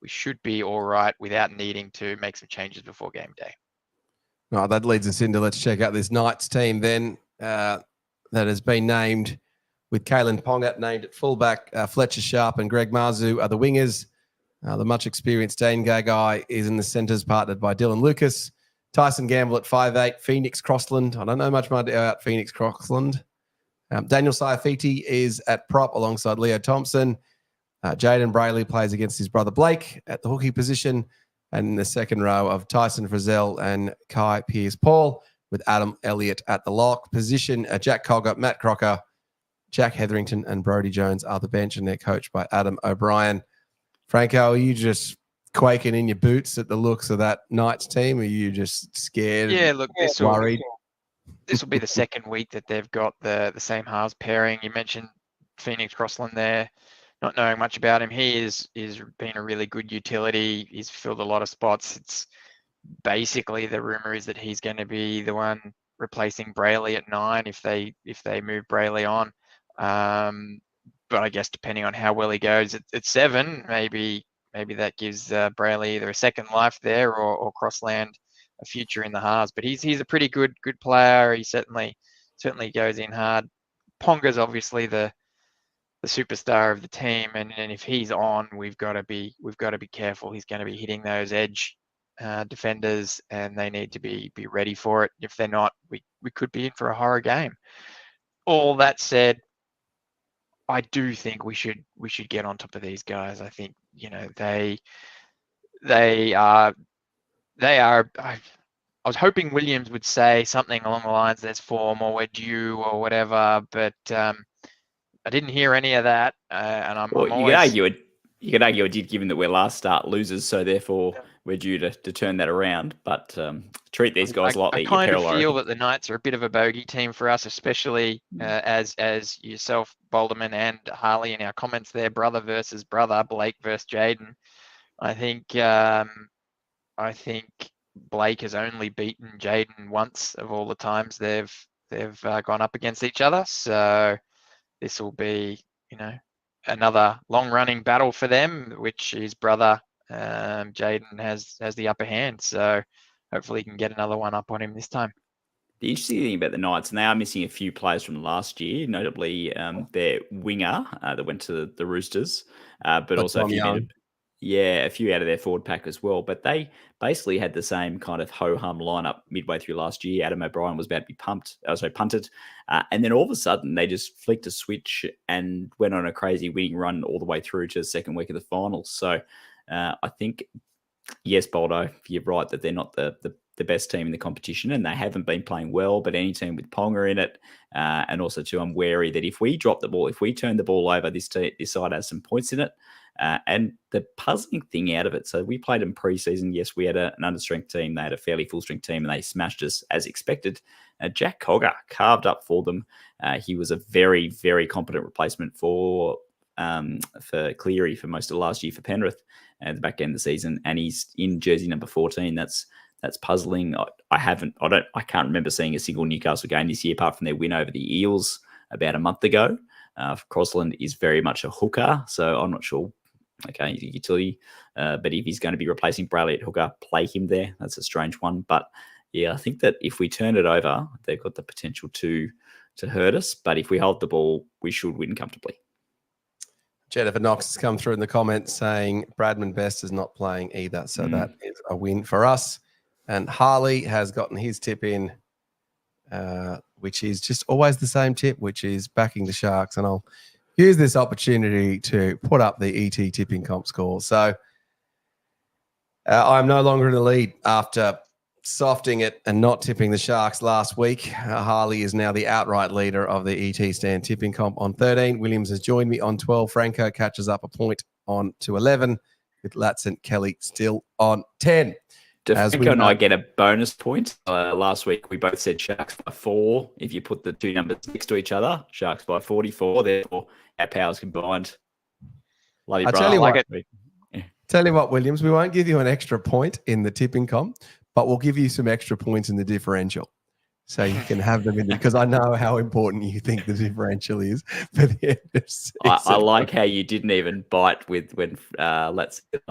should be all right without needing to make some changes before game day. Right, that leads us into, let's check out this Knights team then that has been named, with Kalen Pongat named at fullback. Fletcher Sharp and Greg Marzu are the wingers. The much experienced Dane Gagai is in the centres, partnered by Dylan Lucas. Tyson Gamble at 5'8", Phoenix Crossland. I don't know much about Phoenix Crossland. Daniel Saifiti is at prop alongside Leo Thompson. Jaden Brayley plays against his brother Blake at the hooky position. And in the second row of Tyson Frizzell and Kai Pierce-Paul, with Adam Elliott at the lock position. Jack Cogger, Matt Crocker, Jack Hetherington and Brodie Jones are the bench, and they're coached by Adam O'Brien. Franco, are you just quaking in your boots at the looks of that Knights team? Are you just scared? Yeah, look, worried? This will be the second week that they've got the same halves pairing. You mentioned Phoenix Crossland there. Not knowing much about him, he is been a really good utility. He's filled a lot of spots. It's basically, the rumor is that he's going to be the one replacing Brayley at 9 if they move Brayley on. But I guess depending on how well he goes at 7, maybe that gives Brayley either a second life there or Crossland a future in the halves. But he's a pretty good player. He certainly goes in hard. Ponga's obviously the superstar of the team, and if he's on, we've got to be careful. He's going to be hitting those edge defenders, and they need to be ready for it. If they're not, we could be in for a horror game. All that said, I do think we should get on top of these guys. I think they are. I was hoping Williams would say something along the lines, "There's form," or "We're due," or whatever, but I didn't hear any of that, and I'm always... You could argue it did, given that we're last start losers, so therefore we're due to turn that around. But treat these guys lightly. I kind of feel that the Knights are a bit of a bogey team for us, especially as yourself, Bolderman, and Harley in our comments there, brother versus brother, Blake versus Jaden. I think Blake has only beaten Jaden once of all the times they've gone up against each other. So this will be, another long-running battle for them, which his brother Jaden has the upper hand. So hopefully he can get another one up on him this time. The interesting thing about the Knights, and they are missing a few players from last year, notably their winger that went to the Roosters, but also a few out of their forward pack as well. But they basically had the same kind of ho-hum lineup midway through last year. Adam O'Brien was about to be punted. And then all of a sudden, they just flicked a switch and went on a crazy winning run all the way through to the second week of the finals. So I think, yes, Boldo, you're right that they're not the best team in the competition, and they haven't been playing well, but any team with Ponga in it, and also too, I'm wary that if we drop the ball, if we turn the ball over, this side has some points in it. And the puzzling thing out of it, so we played in pre-season. Yes, we had an understrength team. They had a fairly full-strength team, and they smashed us as expected. Jack Cogger carved up for them. He was a very, very competent replacement for Cleary for most of last year for Penrith at the back end of the season, and he's in jersey number 14. That's puzzling. I can't remember seeing a single Newcastle game this year apart from their win over the Eels about a month ago. Crossland is very much a hooker, so I'm not sure. Okay, he's a utility, but if he's going to be replacing Brayley at hooker, play him there. That's a strange one, but yeah, I think that if we turn it over, they've got the potential to hurt us. But if we hold the ball, we should win comfortably. Jennifer Knox has come through in the comments saying Bradman Best is not playing either, so that is a win for us. And Harley has gotten his tip in, which is just always the same tip, which is backing the Sharks. And I'll use this opportunity to put up the ET tipping comp score. So I'm no longer in the lead after softing it and not tipping the Sharks last week. Harley is now the outright leader of the ET stand tipping comp on 13. Williams has joined me on 12. Franco catches up a point on to 11, with Latson Kelly still on 10. Do Franco and I get a bonus point? Last week, we both said Sharks by 4. If you put the two numbers next to each other, Sharks by 44. Therefore, our powers combined. Love you, brother. Tell you what, Williams, we won't give you an extra point in the tipping comp, but we'll give you some extra points in the differential. So you can have them in because I know how important you think the differential is for the end of season. I like how you didn't even bite with when let's at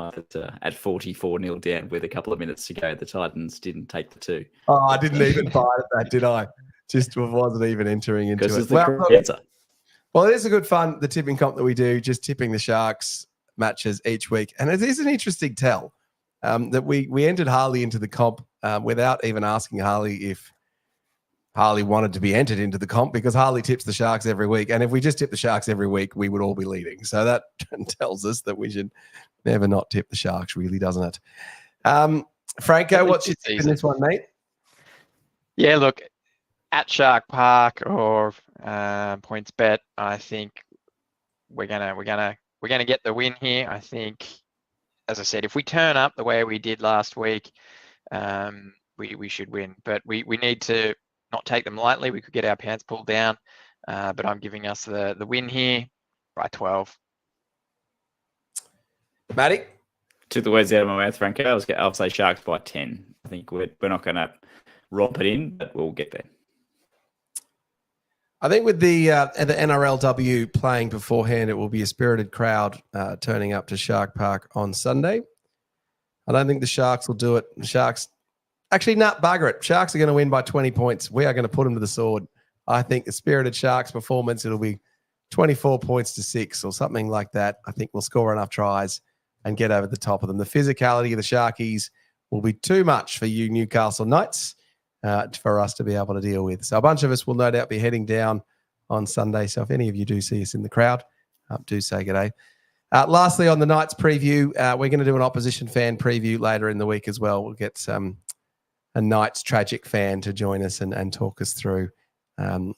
44-0 down with a couple of minutes to go. The Titans didn't take the 2. Oh, I didn't even bite at that, did I? Just wasn't even entering into Because it. it's the correct answer. Well, it is a good fun, the tipping comp that we do, just tipping the Sharks matches each week. And it is an interesting tell that we entered Harley into the comp without even asking Harley if Harley wanted to be entered into the comp, because Harley tips the Sharks every week. And if we just tip the Sharks every week, we would all be leading. So that tells us that we should never not tip the Sharks, really, doesn't it? Franco, what's your tip in this one, mate? Yeah, look, at Shark Park or points bet, I think we're gonna get the win here. I think, as I said, if we turn up the way we did last week, we should win. But we need to not take them lightly. We could get our pants pulled down, but I'm giving us the win here by 12. Matty? Took the words out of my mouth, Franco. I'll say Sharks by 10. I think we're not going to romp it in, but we'll get there. I think with the NRLW playing beforehand, it will be a spirited crowd turning up to Shark Park on Sunday. I don't think the Sharks will do it. The Sharks, actually, bugger it. Sharks are going to win by 20 points. We are going to put them to the sword. I think the spirited Sharks performance, it'll be 24 points to 6 or something like that. I think we'll score enough tries and get over the top of them. The physicality of the Sharkies will be too much for you Newcastle Knights for us to be able to deal with. So a bunch of us will no doubt be heading down on Sunday. So if any of you do see us in the crowd, do say good day. Lastly, on the Knights preview, we're going to do an opposition fan preview later in the week as well. We'll get a Knights tragic fan to join us and talk us through and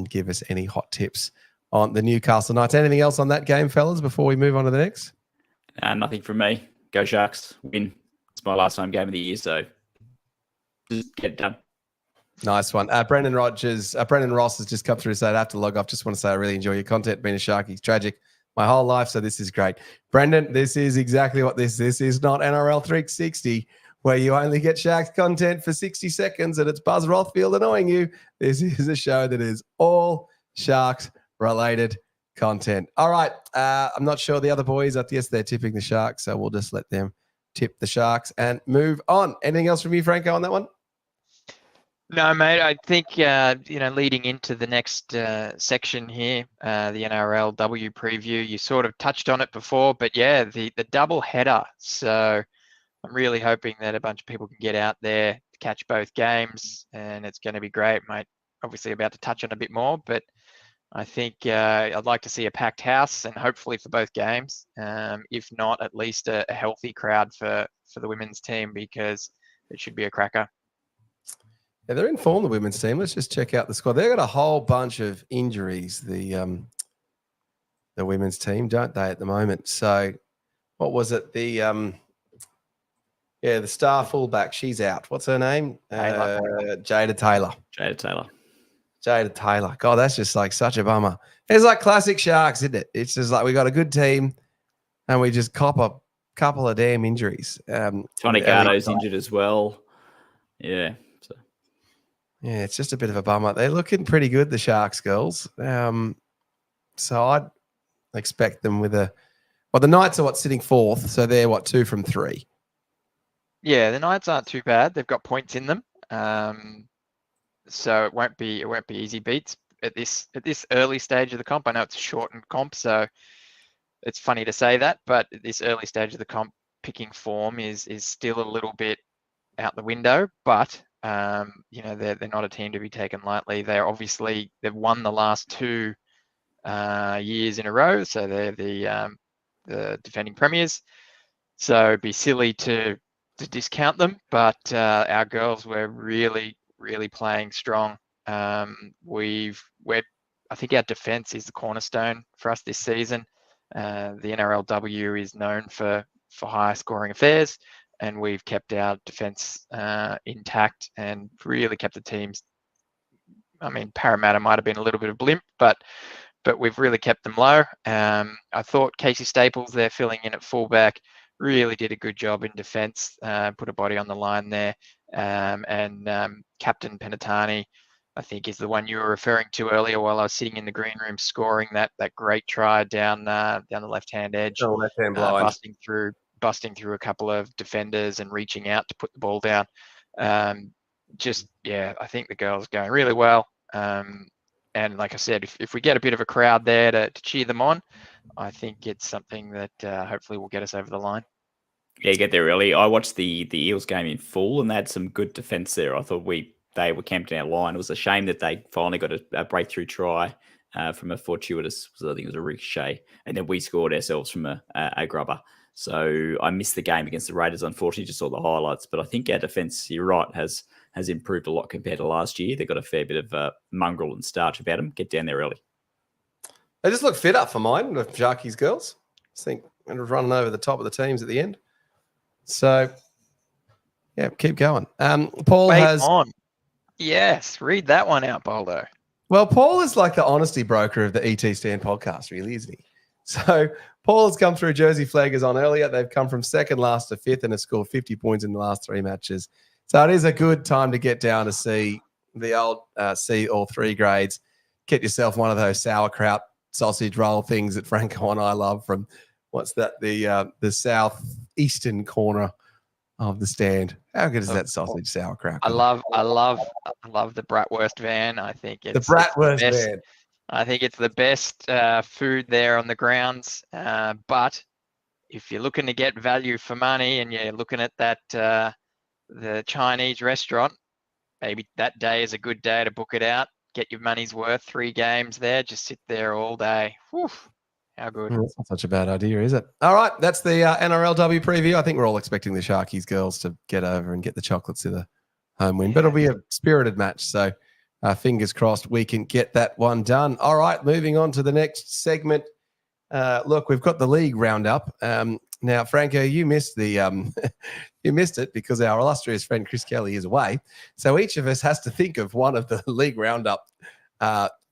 give us any hot tips on the Newcastle Knights. Anything else on that game, fellas, before we move on to the next? Nothing from me. Go Sharks. Win. It's my last home game of the year, so just get it done. Nice one. Brendan Ross has just come through and said, I have to log off. Just want to say I really enjoy your content. Being a Sharky is tragic my whole life, so this is great. Brendan, this is exactly what this is. This is not NRL 360, where you only get Sharks content for 60 seconds and it's Buzz Rothfield annoying you. This is a show that is all Sharks-related content. All right. I'm not sure the other boys, yes, they're tipping the Sharks, so we'll just let them tip the Sharks and move on. Anything else from you, Franco, on that one? No, mate. I think leading into the next section here, the NRLW preview, you sort of touched on it before, but yeah, the double header. So I'm really hoping that a bunch of people can get out there to catch both games, and it's going to be great, mate. Obviously, about to touch on a bit more, but I think I'd like to see a packed house, and hopefully for both games. If not, at least a healthy crowd for the women's team, because it should be a cracker. Yeah, they're in form, the women's team. Let's just check out the squad. They've got a whole bunch of injuries, the women's team, don't they, at the moment? So what was it? The star fullback, she's out. What's her name? Jada Taylor. Jada Taylor. God, that's just like such a bummer. It's like classic Sharks, isn't it? It's just like we got a good team and we just cop a couple of damn injuries. Tony Gardo's injured as well. Yeah. Yeah, it's just a bit of a bummer. They're looking pretty good, the Sharks girls. So I'd expect them with the Knights are sitting fourth, so they're 2 from 3. Yeah, the Knights aren't too bad. They've got points in them. So it won't be easy beats at this early stage of the comp. I know it's a shortened comp, so it's funny to say that, but at this early stage of the comp, picking form is still a little bit out the window. But they're not a team to be taken lightly. They've won the last 2 years in a row, so they're the defending premiers. So it'd be silly to discount them, but our girls were really playing strong. I think our defense is the cornerstone for us this season. The NRLW is known for high scoring affairs, and we've kept our defense intact and really kept the teams. I mean, Parramatta might have been a little bit of a blimp, but we've really kept them low. I thought Casey Staples, they're filling in at fullback, really did a good job in defence, put a body on the line there. Captain Penatani, I think, is the one you were referring to earlier while I was sitting in the green room scoring that great try down the left-hand edge, left-hand blind. busting through a couple of defenders and reaching out to put the ball down. I think the girls are going really well. And like I said, if we get a bit of a crowd there to cheer them on, I think it's something that hopefully will get us over the line. Yeah, get there early. I watched the Eels game in full, and they had some good defence there. I thought they were camped in our line. It was a shame that they finally got a breakthrough try from a fortuitous, I think it was a ricochet, and then we scored ourselves from a grubber. So I missed the game against the Raiders, unfortunately, just saw the highlights. But I think our defence, you're right, has improved a lot compared to last year. They've got a fair bit of mongrel and starch about them. Get down there early. They just look fit up for mine, the Sharkies girls. I think they're running over the top of the teams at the end. So, yeah, keep going. Paul has on. Yes, read that one out, Boldo. Well, Paul is like the honesty broker of the ET Stand podcast, really, isn't he? So Paul has come through. Jersey Flaggers on earlier. They've come from second last to fifth and have scored 50 points in the last 3 matches. So it is a good time to get down to see the old see all 3 grades. Get yourself one of those sauerkraut sausage roll things that Franco and I love from the southeastern corner of the stand. How good is that sausage sauerkraut? I love the bratwurst van. I think it's the bratwurst van. I think it's the best food there on the grounds. But if you're looking to get value for money and you're looking at that the Chinese restaurant, maybe that day is a good day to book it out. Get your money's worth. 3 games there. Just sit there all day. Whew. How good. That's not such a bad idea, is it? All right, that's the NRLW preview. I think we're all expecting the Sharkies girls to get over and get the chocolates to the home win, but it'll be a spirited match. So fingers crossed we can get that one done. All right, moving on to the next segment. Look, we've got the league roundup. Now, Franco, you missed the you missed it because our illustrious friend Chris Kelly is away. So each of us has to think of one of the league roundup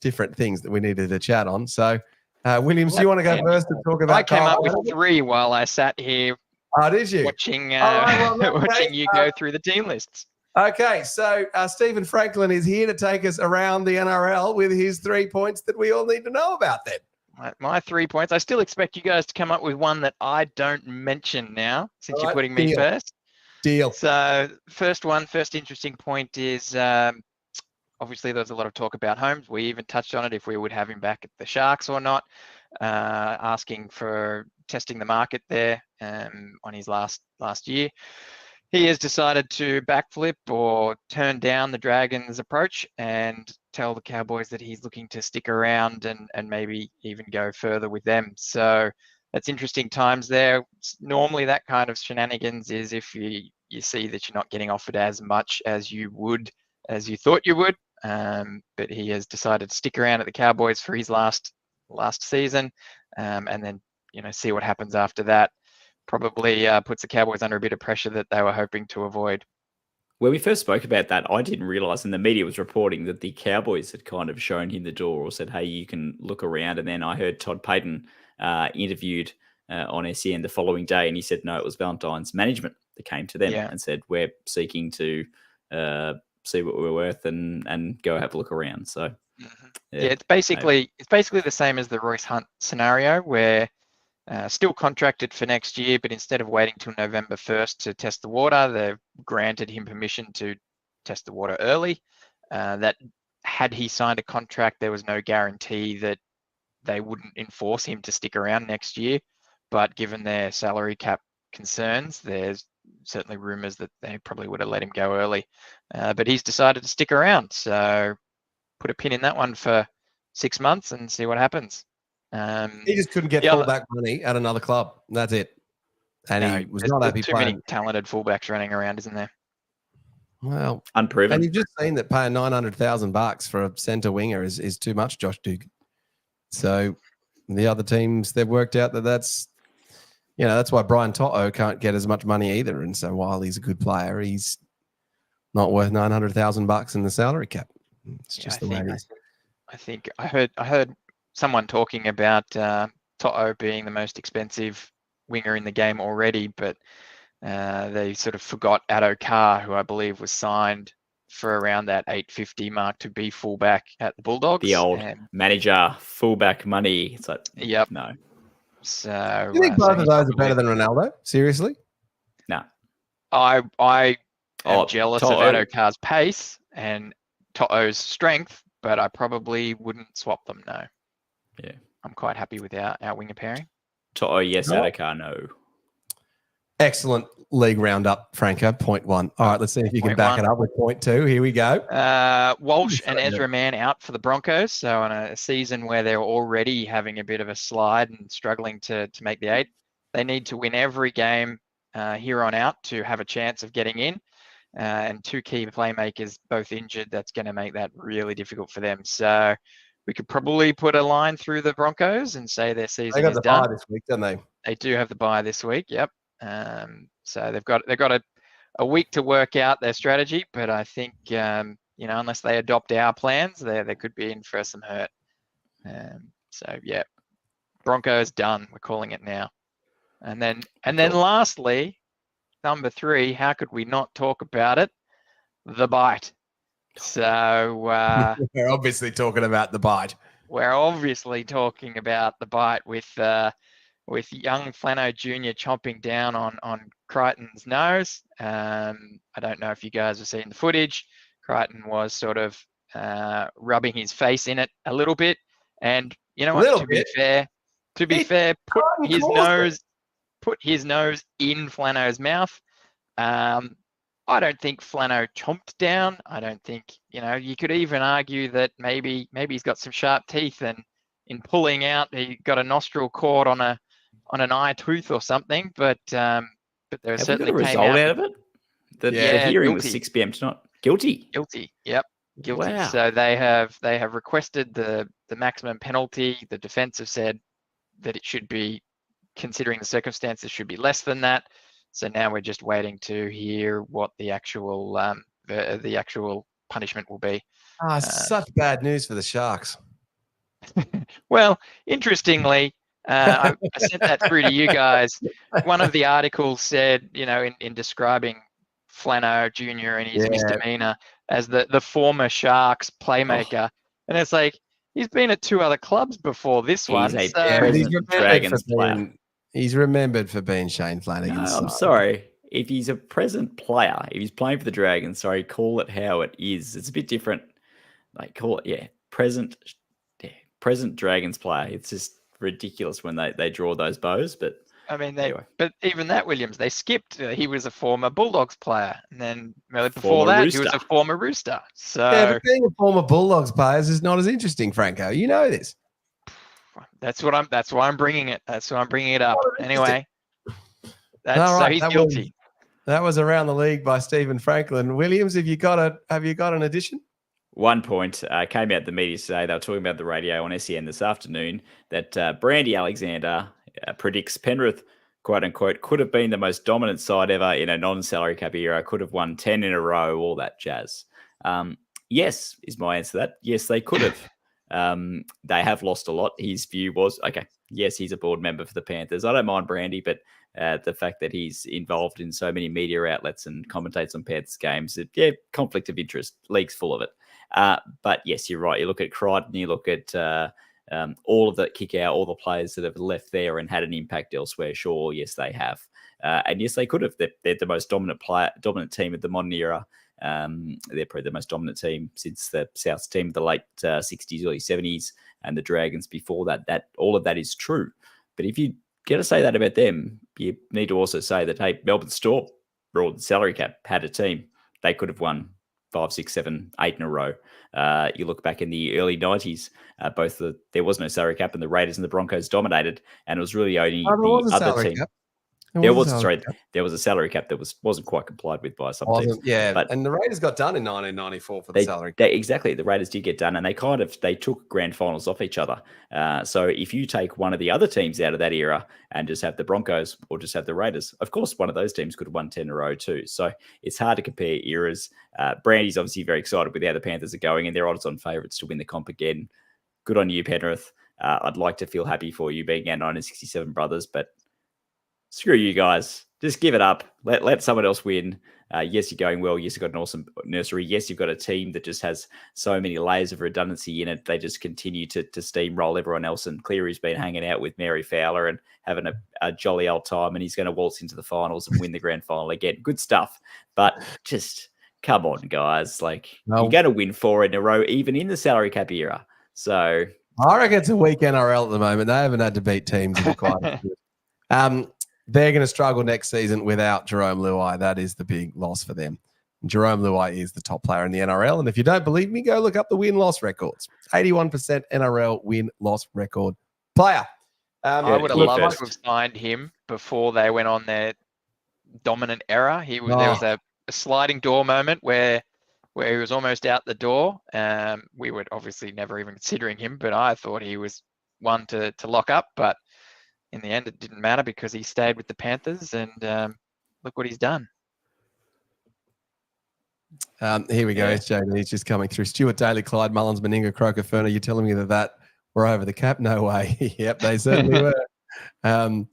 different things that we needed to chat on. So Williams, do you want to go first and talk about? I came up with 3 while I sat here. Oh, did you? Watching watching you go through the team lists. Okay, so Stephen Franklin is here to take us around the NRL with his 3 points that we all need to know about then. My 3 points. I still expect you guys to come up with one that I don't mention now, since you're putting me first. Deal. So first interesting point is obviously there's a lot of talk about Holmes. We even touched on it, if we would have him back at the Sharks or not, asking for testing the market there on his last year. He has decided to backflip or turn down the Dragons' approach and tell the Cowboys that he's looking to stick around and maybe even go further with them. So that's interesting times there. Normally that kind of shenanigans is if you see that you're not getting offered as much as you thought you would. But he has decided to stick around at the Cowboys for his last season, and then see what happens after that. Probably puts the Cowboys under a bit of pressure that they were hoping to avoid. When we first spoke about that, I didn't realise, and the media was reporting that the Cowboys had kind of shown him the door or said, hey, you can look around. And then I heard Todd Payton interviewed on SEN the following day, and he said, no, it was Valentine's management that came to them and said, we're seeking to see what we're worth and go have a look around. So it's basically the same as the Royce Hunt scenario, where still contracted for next year, but instead of waiting till November 1st to test the water, they've granted him permission to test the water early. That had he signed a contract, there was no guarantee that they wouldn't enforce him to stick around next year. But given their salary cap concerns, there's certainly rumours that they probably would have let him go early. But he's decided to stick around. So put a pin in that one for 6 months and see what happens. He just couldn't get fullback money at another club. That's it. And he was not happy playing. Too many talented fullbacks running around, isn't there? Well, unproven. And you've just seen that paying $900,000 for a centre winger is too much, Josh Dugan. So the other teams, they've worked out that's why Brian To'o can't get as much money either. And so while he's a good player, he's not worth $900,000 in the salary cap. It's just the way it is. I think I heard someone talking about To'o being the most expensive winger in the game already, but they sort of forgot Addo Carr, who I believe was signed for around that 850 mark to be fullback at the Bulldogs. The old manager fullback money. It's like, yep. No. So You think both of those are better than Ronaldo? Seriously? No. I am Oh, jealous To'o. of Addo Carr's pace and To'o's strength, but I probably wouldn't swap them. No. Yeah. I'm quite happy with our winger pairing. To'o, yes. No. Addo Carr, no. Excellent league roundup, Franco. Point 1. All right, let's see if you can back it up with point 2. Here we go. Walsh and Ezra Mann out for the Broncos. So on a season where they're already having a bit of a slide and struggling to make the 8, they need to win every game here on out to have a chance of getting in. And 2 key playmakers both injured. That's going to make that really difficult for them. So we could probably put a line through the Broncos and say their season They got is the done. bye this week, don't they? They do have the bye this week. Yep. So they've got a week to work out their strategy, but I think unless they adopt our plans, they could be in for some hurt. So yeah, Broncos done. We're calling it now. And then lastly, number 3. How could we not talk about it? The bite. So we're obviously talking about the bite. We're obviously talking about the bite with young Flano Jr. chomping down on Crichton's nose. I don't know if you guys have seen the footage. Crichton was sort of rubbing his face in it a little bit. And you know what? To be fair, put his nose in Flano's mouth. I don't think Flano chomped down. I don't think, you could even argue that maybe he's got some sharp teeth, and in pulling out, he got a nostril cord on an eye tooth or something. But there certainly got a came result out of it. The hearing was 6 p.m. tonight. Guilty. Yep. Guilty. Wow. So they have requested the maximum penalty. The defence have said that it should be, considering the circumstances, should be less than that. So now we're just waiting to hear what the actual punishment will be. Such bad news for the Sharks. Well, interestingly, I sent that through to you guys. One of the articles said, in describing Flano Jr. and his misdemeanor as the former Sharks playmaker, and it's like he's been at 2 other clubs before this one. He's Dragons player. He's remembered for being Shane Flanagan's I'm sorry. If he's a present player, if he's playing for the Dragons, call it how it is. It's a bit different. Call it, present Dragons player. It's just ridiculous when they draw those bows. But I mean, anyway. But even that, Williams, they skipped. He was a former Bulldogs player, and then before that, he was a former Rooster. So but being a former Bulldogs player is not as interesting, Franco. You know this. That's why I'm bringing it. That's why I'm bringing it up. Anyway, so he's guilty. That was Around the League by Stephen Franklin. Williams, have you got an addition? 1 point came out the media today. They were talking about the radio on SEN this afternoon that Brandy Alexander predicts Penrith, quote unquote, could have been the most dominant side ever in a non-salary cap era, could have won 10 in a row, all that jazz. Yes, is my answer to that. Yes, they could have. They have lost a lot. His view was, okay, yes, he's a board member for the Panthers. I don't mind Brandy, but the fact that he's involved in so many media outlets and commentates on Panthers games, conflict of interest, league's full of it. But yes, you're right. You look at Crichton, you look at all of that kick out, all the players that have left there and had an impact elsewhere. Sure, yes, they have. And yes, they could have. They're the most dominant team of the modern era. They're probably the most dominant team since the Souths team of the late 60s, early 70s, and the Dragons before that. That all of that is true. But if you get to say that about them, you need to also say that, hey, Melbourne Storm, broad salary cap, had a team. They could have won 5, 6, 7, 8 in a row. You look back in the early 90s, there was no salary cap and the Raiders and the Broncos dominated, and it was really only the other team. There was a salary cap that wasn't quite complied with by some teams. Yeah, and the Raiders got done in 1994 for the salary. Exactly, the Raiders did get done, and they took grand finals off each other. So if you take one of the other teams out of that era and just have the Broncos or just have the Raiders, of course, one of those teams could have won 10 in a row too. So it's hard to compare eras. Brandy's obviously very excited with how the Panthers are going, and they're odds-on favourites to win the comp again. Good on you, Penrith. I'd like to feel happy for you being our 1967 brothers, but screw you guys. Just give it up. Let someone else win. Yes, you're going well. Yes, you've got an awesome nursery. Yes, you've got a team that just has so many layers of redundancy in it. They just continue to steamroll everyone else. And Cleary's been hanging out with Mary Fowler and having a jolly old time. And he's going to waltz into the finals and win the grand final again. Good stuff. But just come on, guys. Like, you're going to win 4 in a row, even in the salary cap era. So I reckon it's a weak NRL at the moment. They haven't had to beat teams that are quite good. They're going to struggle next season without Jerome Luai. That is the big loss for them. Jerome Luai is the top player in the NRL. And if you don't believe me, go look up the win-loss records. 81% NRL win-loss record player. I would have loved to have signed him before they went on their dominant era. There was a sliding door moment where he was almost out the door. We were obviously never even considering him, but I thought he was one to lock up. But in the end, it didn't matter because he stayed with the Panthers, and look what he's done. Here we go. SJD is just coming through. Stuart Daly, Clyde Mullins, Meninga, Croker, Ferner. You're telling me that we're over the cap? No way. Yep, they certainly were. And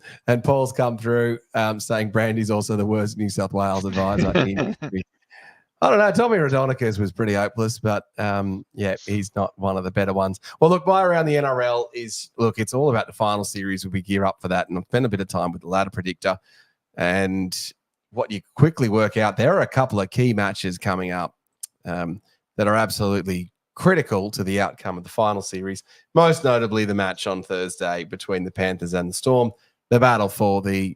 Paul's come through saying Brandy's also the worst New South Wales advisor. I don't know. Tommy Radonicus was pretty hopeless, but he's not one of the better ones. Well, look, my around the NRL is, it's all about the final series. We gear up for that, and I've spent a bit of time with the ladder predictor. And what you quickly work out, there are a couple of key matches coming up that are absolutely critical to the outcome of the final series, most notably the match on Thursday between the Panthers and the Storm, the battle for the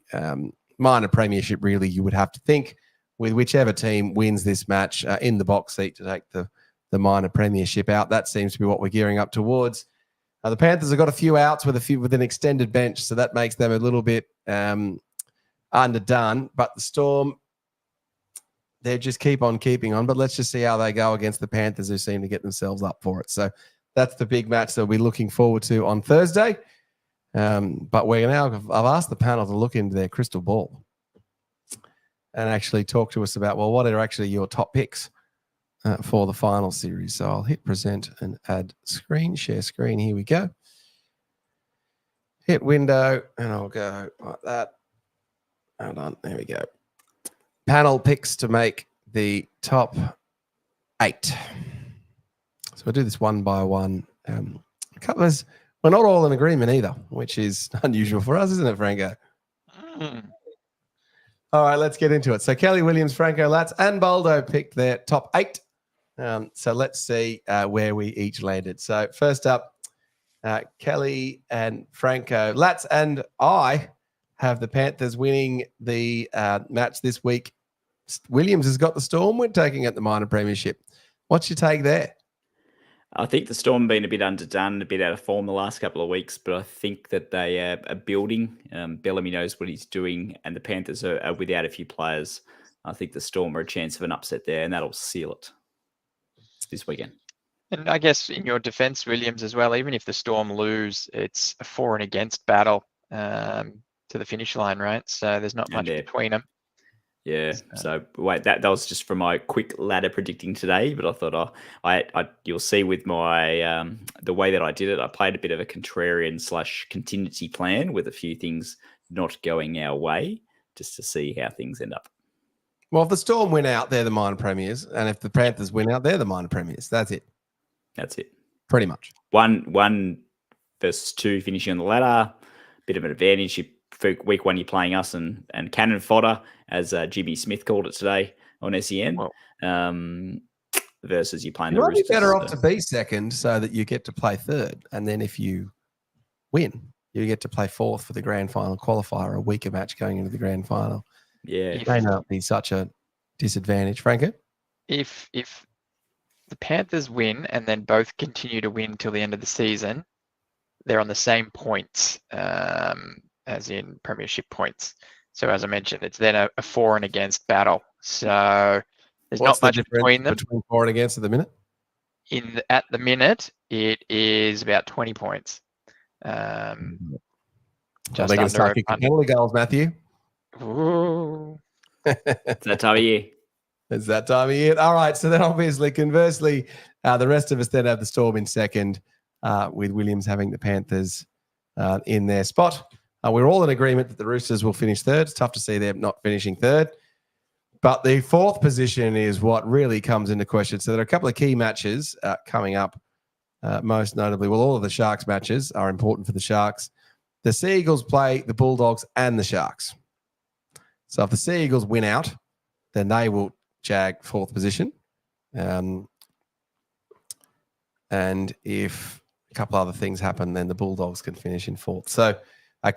minor premiership, really, you would have to think, with whichever team wins this match in the box seat to take the minor premiership out. That seems to be what we're gearing up towards. The Panthers have got a few outs with an extended bench, so that makes them a little bit underdone. But the Storm, they just keep on keeping on. But let's just see how they go against the Panthers, who seem to get themselves up for it. So that's the big match that we'll be looking forward to on Thursday. But I've asked the panel to look into their crystal ball and actually talk to us about, what are actually your top picks for the final series. So I'll hit present and add screen, share screen. Here we go. Hit window, and I'll go like that. Hold on, there we go. Panel picks to make the top 8. So we'll do this one by one. We're not all in agreement either, which is unusual for us, isn't it, Franco? All right, let's get into it. So Kelly, Williams, Franco, Latz, and Boldo picked their top 8. So let's see where we each landed. So first up, Kelly and Franco, Latz, and I have the Panthers winning the match this week. Williams has got the Storm. We're taking at the minor premiership. What's your take there? I think the Storm have been a bit underdone, a bit out of form the last couple of weeks, but I think that they are building. Bellamy knows what he's doing, and the Panthers are without a few players. I think the Storm are a chance of an upset there, and that'll seal it this weekend. And I guess in your defence, Williams, as well, even if the Storm lose, it's a for and against battle to the finish line, right? So there's not much between them. Yeah. So wait, that was just from my quick ladder predicting today, but I thought you'll see with my the way that I did it, I played a bit of a contrarian / contingency plan with a few things not going our way, just to see how things end up. Well, if the Storm win out, they're the minor premiers, and if the Panthers win out, they're the minor premiers. That's it. That's it. Pretty much. One versus 2 finishing on the ladder, bit of an advantage. For week 1, you're playing us and cannon fodder, as Jimmy Smith called it today on SEN, versus you playing the Roosters. You might be better off to be second so that you get to play third. And then if you win, you get to play fourth for the grand final qualifier, a weaker match going into the grand final. Yeah. It may not be such a disadvantage, Franco. If the Panthers win and then both continue to win till the end of the season, they're on the same points as in premiership points. So as I mentioned, it's then a for and against battle. So there's not much between them. Between for and against at the minute? At the minute, it is about 20 points. Just are they going to start kicking penalty goals, Matthew? Ooh. It's that time of year. It's that time of year. All right. So then obviously, conversely, the rest of us then have the Storm in second, with Williams having the Panthers in their spot. We're all in agreement that the Roosters will finish third. It's tough to see them not finishing third. But the fourth position is what really comes into question. So there are a couple of key matches coming up, most notably. Well, all of the Sharks matches are important for the Sharks. The Sea Eagles play the Bulldogs and the Sharks. So if the Sea Eagles win out, then they will jag fourth position. And if a couple other things happen, then the Bulldogs can finish in fourth. So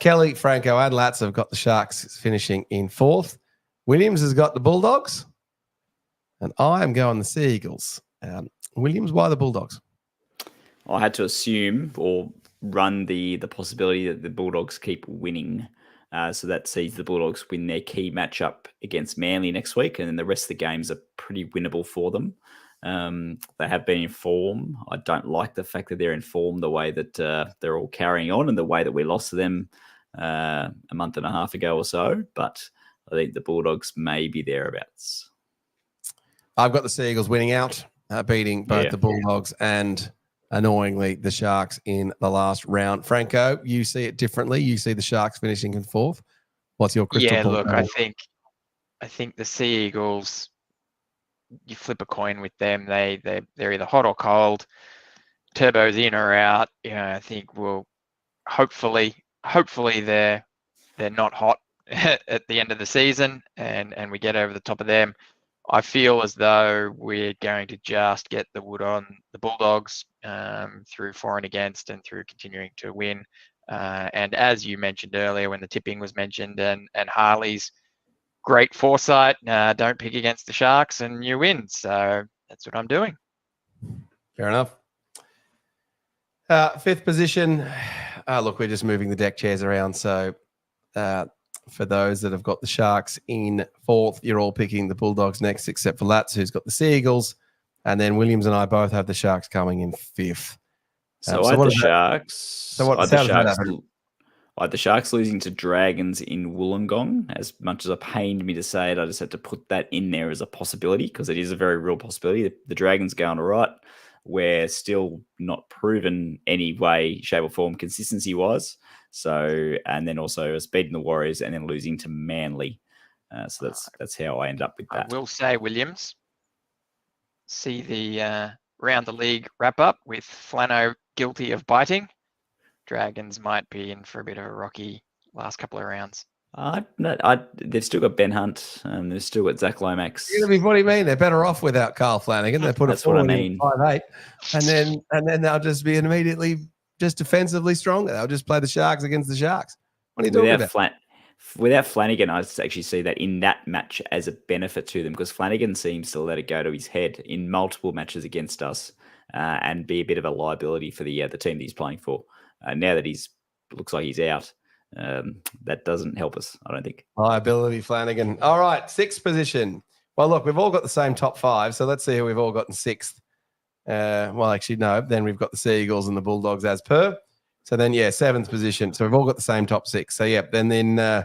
Kelly, Franco, and Lats have got the Sharks finishing in fourth. Williams has got the Bulldogs, and I am going the Sea Eagles. Williams, why the Bulldogs? I had to assume or run the possibility that the Bulldogs keep winning. So that sees the Bulldogs win their key matchup against Manly next week, and then the rest of the games are pretty winnable for them. They have been in form. I don't like the fact that they're in form the way that they're all carrying on and the way that we lost to them a month and a half ago or so, but I think the Bulldogs may be thereabouts. I've got the Sea Eagles winning out, beating both the Bulldogs and, annoyingly, the Sharks in the last round. Franco, you see it differently. You see the Sharks finishing in fourth. What's your crystal ball? Look, I think the Sea Eagles, you flip a coin with them. They're either hot or cold. Turbo's in or out. I think we'll hopefully they're not hot at the end of the season and we get over the top of them. I feel as though we're going to just get the wood on the Bulldogs through for and against and through continuing to win. And as you mentioned earlier when the tipping was mentioned and Harley's great foresight, don't pick against the Sharks and you win. So that's what I'm doing. Fair enough. Fifth position. Look, we're just moving the deck chairs around. So for those that have got the Sharks in fourth, you're all picking the Bulldogs next, except for Lats, who's got the Sea Eagles. And then Williams and I both have the Sharks coming in fifth. So I had the Sharks. I had the Sharks losing to Dragons in Wollongong. As much as it pained me to say it, I just had to put that in there as a possibility because it is a very real possibility. The Dragons going all right. We're still not proven any way, shape or form consistency-wise. So, and then also us beating the Warriors and then losing to Manly. So that's how I end up with that. I will say, Williams, see the round the league wrap up with Flano guilty of biting. Dragons might be in for a bit of a rocky last couple of rounds. They've still got Ben Hunt and they've still got Zach Lomax. What do you mean? They're better off without Carl Flanagan. They put That's what I mean. 5'8", and then they'll just be immediately just defensively stronger. They'll just play the Sharks against the Sharks. What are you talking about? Without Flanagan, I actually see that in that match as a benefit to them because Flanagan seems to let it go to his head in multiple matches against us and be a bit of a liability for the team that he's playing for. Now that looks like he's out, that doesn't help us, I don't think. Liability Flanagan. All right, sixth position. Well, look, we've all got the same top five, so let's see who we've all got in sixth. Well, actually, no. Then we've got the Sea Eagles and the Bulldogs as per. So then, seventh position. So we've all got the same top six. So, then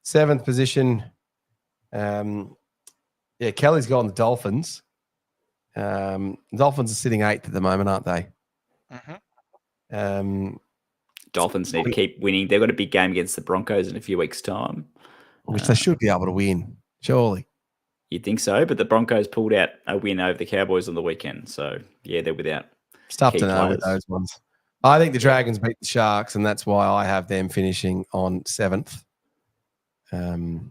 seventh position. Kelly's got the Dolphins. Dolphins are sitting eighth at the moment, aren't they? Mm-hmm. Dolphins need to keep winning. They've got a big game against the Broncos in a few weeks' time. Which they should be able to win, surely. You'd think so, but the Broncos pulled out a win over the Cowboys on the weekend. So, they're without. It's tough to know with those ones. I think the Dragons beat the Sharks, and that's why I have them finishing on seventh. Franco,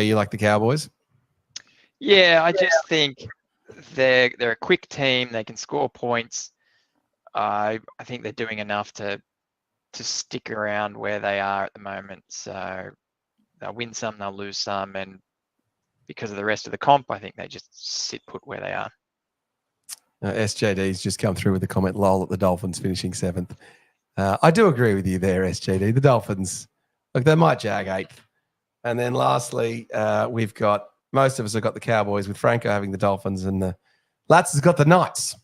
you like the Cowboys? Yeah, I just think they're a quick team. They can score points. I think they're doing enough to stick around where they are at the moment. So they'll win some, they'll lose some, and because of the rest of the comp, I think they just sit put where they are. SJD's just come through with a comment, lol, at the Dolphins finishing seventh. I do agree with you there, SJD. The Dolphins, look, they might jag eighth. And then lastly, we've got, most of us have got the Cowboys with Franco having the Dolphins and the Lats has got the Knights.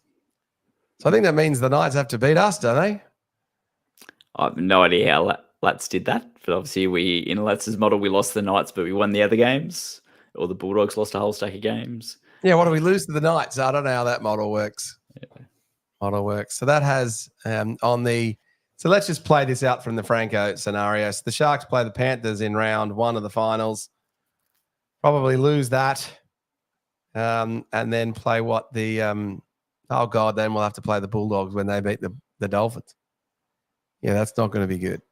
So I think that means the Knights have to beat us, don't they? I have no idea how Lats did that. But obviously in Lats's model, we lost the Knights, but we won the other games. Or the Bulldogs lost a whole stack of games. Yeah, what do we lose to the Knights? I don't know how that model works. Yeah. Model works. So that has on the So let's just play this out from the Franco scenario. So the Sharks play the Panthers in round 1 of the finals. Probably lose that. And then play what the then we'll have to play the Bulldogs when they beat the Dolphins. Yeah, that's not going to be good.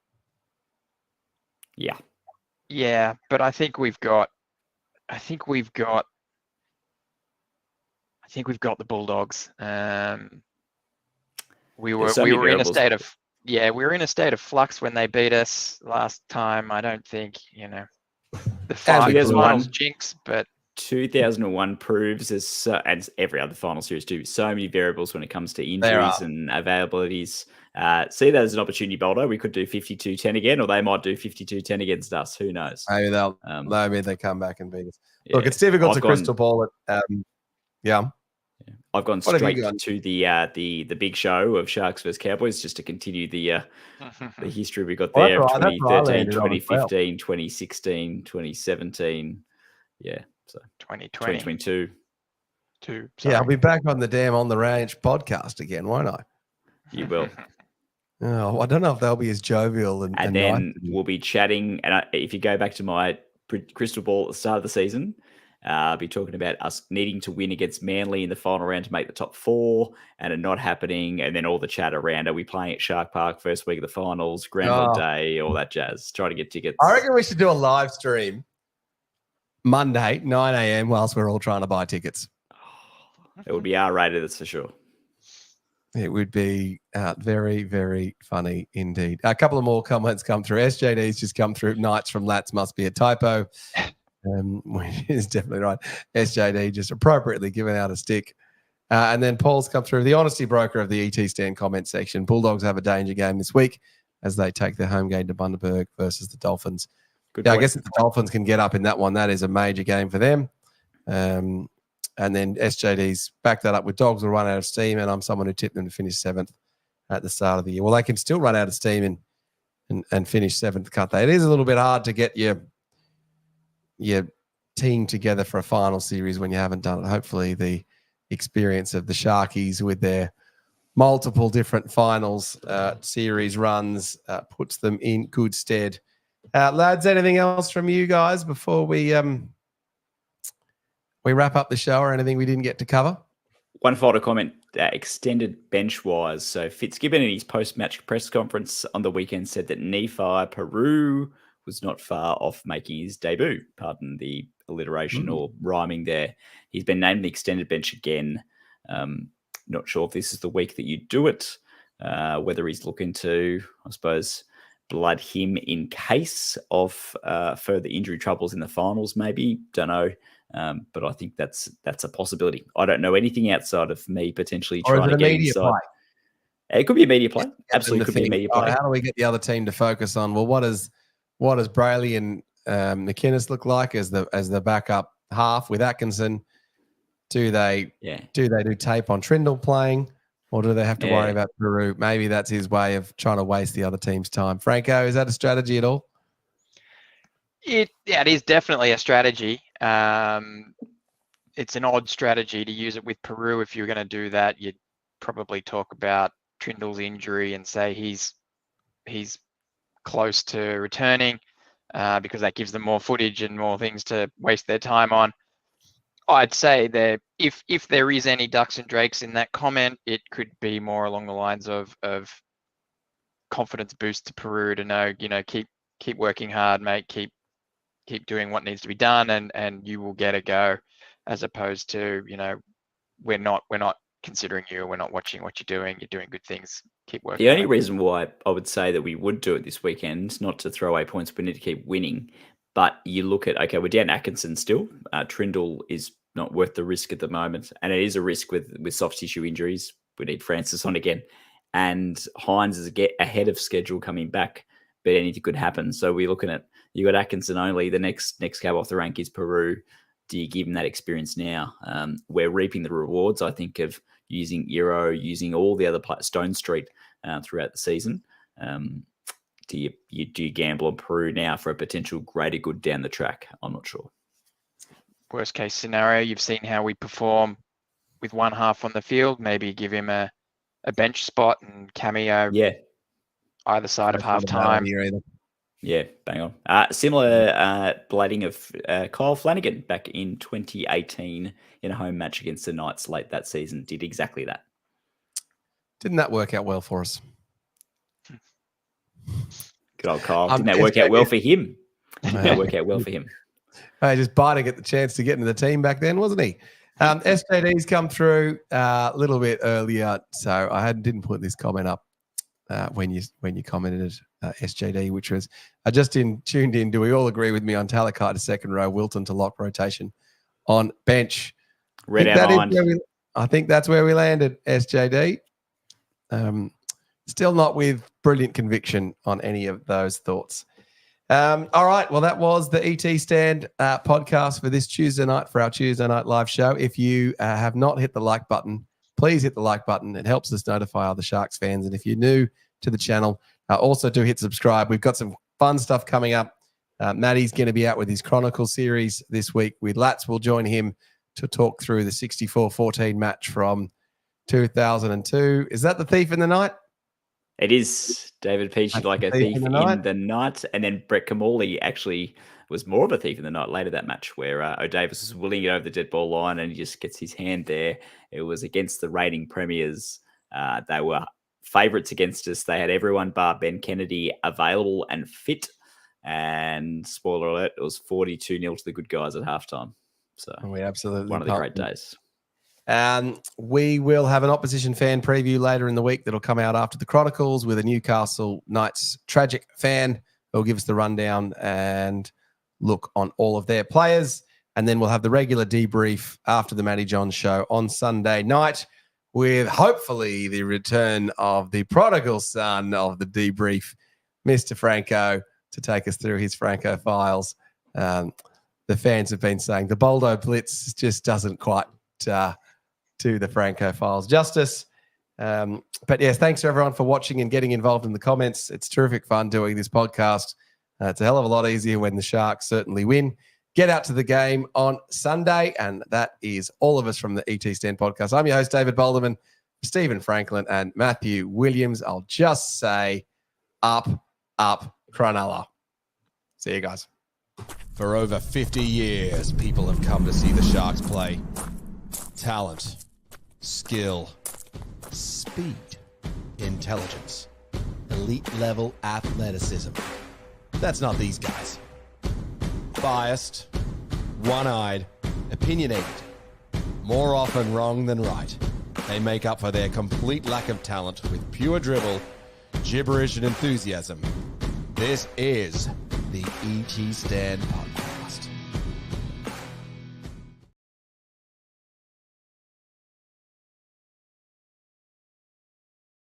Yeah. Yeah, but I think we've got the Bulldogs. We were in a state of flux when they beat us last time. I don't think, the finals jinx, but 2001 proves, and every other final series too, so many variables when it comes to injuries and availabilities. See that as an opportunity, Boldo. We could do 52-10 again, or they might do 52-10 against us. Who knows? Maybe maybe they come back and beat us. Yeah. Look, it's difficult to crystal ball it. Yeah. I've gone straight to the big show of Sharks versus Cowboys just to continue the history we got there of 2013, 2015, 2016, 2017. Yeah. So 2022. Yeah, I'll be back on the damn On the Range podcast again, won't I? You will. Oh, I don't know if they'll be as jovial and then we'll be chatting. And if you go back to my crystal ball at the start of the season, I'll be talking about us needing to win against Manly in the final round to make the top 4 and it not happening. And then all the chat around, are we playing at Shark Park first week of the finals, Granville Day, all that jazz, try to get tickets. I reckon we should do a live stream Monday, 9 a.m. whilst we're all trying to buy tickets. It would be R-rated, that's for sure. It would be very, very funny indeed. A couple of more comments come through. SJD's just come through. Knights from Lats must be a typo. Which is definitely right. SJD just appropriately giving out a stick. And then Paul's come through. The honesty broker of the ET Stand comment section. Bulldogs have a danger game this week as they take their home game to Bundaberg versus the Dolphins. I guess if the Dolphins can get up in that one, that is a major game for them. And then SJD's backed that up with Dogs will run out of steam, and I'm someone who tipped them to finish 7th at the start of the year. Well, they can still run out of steam and finish 7th cut day. It is a little bit hard to get your team together for a final series when you haven't done it. Hopefully the experience of the Sharkies with their multiple different finals series runs puts them in good stead. Lads, anything else from you guys before we wrap up the show, or anything we didn't get to cover? One final comment, extended bench-wise. So Fitzgibbon in his post-match press conference on the weekend said that Nephi Peru was not far off making his debut. Pardon the alliteration or rhyming there. He's been named the extended bench again. Not sure if this is the week that you do it, whether he's looking to, I suppose, blood him in case of further injury troubles in the finals, maybe. Don't know. But I think that's a possibility. I don't know anything outside of me potentially trying to get inside. Play? It could be a media play. Absolutely could be a media play. How do we get the other team to focus on, well, what does Brayley and McInnes look like as the backup half with Atkinson? Do they do tape on Trindle playing, or do they have to worry about Peru? Maybe that's his way of trying to waste the other team's time. Franco, is that a strategy at all? It is definitely a strategy. It's an odd strategy to use it with Peru. If you're going to do that, you'd probably talk about Trindle's injury and say he's close to returning because that gives them more footage and more things to waste their time on. I'd say that if there is any ducks and drakes in that comment, it could be more along the lines of confidence boost to Peru to know, keep working hard, mate, keep doing what needs to be done, and you will get a go, as opposed to, we're not considering you, we're not watching what you're doing good things, keep working. The only reason why I would say that we would do it this weekend, not to throw away points, we need to keep winning. But you look at, okay, we're down Atkinson still. Trindle is not worth the risk at the moment. And it is a risk with soft tissue injuries. We need Francis on again. And Hines is ahead of schedule coming back, but anything could happen. So we're looking at, you got Atkinson only. The next cab off the rank is Peru. Do you give him that experience now? We're reaping the rewards, I think, of using Eero, using all the other players, Stone Street throughout the season. Do you gamble on Peru now for a potential greater good down the track? I'm not sure. Worst case scenario, you've seen how we perform with one half on the field. Maybe give him a bench spot and cameo either side of That's not a bad half-time. idea either. Yeah, bang on. Similar blading of Kyle Flanagan back in 2018 in a home match against the Knights late that season. Did exactly that. Didn't that work out well for us? Good old Kyle. Didn't that work out well for him? Didn't that Well, work out well for him? just biting at the chance to get into the team back then, wasn't he? SJD's come through a little bit earlier, so I didn't put this comment up when you commented SJD, which was I just tuned in. Do we all agree with me on Talakai to second row, Wilton to lock rotation on bench? Read our mind. I think that's where we landed, SJD. Still not with brilliant conviction on any of those thoughts. All right. Well, that was the ET Stand podcast for this Tuesday night, for our Tuesday night live show. If you have not hit the like button, please hit the like button. It helps us notify other Sharks fans. And if you're new to the channel, also do hit subscribe. We've got some fun stuff coming up. Matty's going to be out with his Chronicle series this week. With Lats, we'll join him to talk through the 64-14 match from 2002. Is that the Thief in the Night? It is. David Peachy like a thief in the night. And then Brett Kamali actually was more of a thief in the night later that match where O'Davis was willing it over the dead ball line and he just gets his hand there. It was against the reigning premiers. They were favourites against us. They had everyone bar Ben Kennedy available and fit. And spoiler alert, it was 42-0 to the good guys at halftime. So we absolutely one of the great days. We will have an opposition fan preview later in the week that'll come out after the Chronicles with a Newcastle Knights tragic fan who'll give us the rundown and look on all of their players. And then we'll have the regular debrief after the Matty John show on Sunday night with hopefully the return of the prodigal son of the debrief, Mr. Franco, to take us through his Franco files. The fans have been saying the Boldo Blitz just doesn't quite to the Franco files justice. But yes, thanks to everyone for watching and getting involved in the comments. It's terrific fun doing this podcast. It's a hell of a lot easier when the Sharks certainly win. Get out to the game on Sunday, and that is all of us from the ET Stand podcast. I'm your host, David Bolderman, Stephen Franklin, and Matthew Williams. I'll just say up, Cronulla. See you guys. For over 50 years, people have come to see the Sharks play. Talent, skill, speed, intelligence, elite-level athleticism. That's not these guys. Biased, one-eyed, opinionated, more often wrong than right. They make up for their complete lack of talent with pure dribble, gibberish, and enthusiasm. This is the ET Stand Podcast.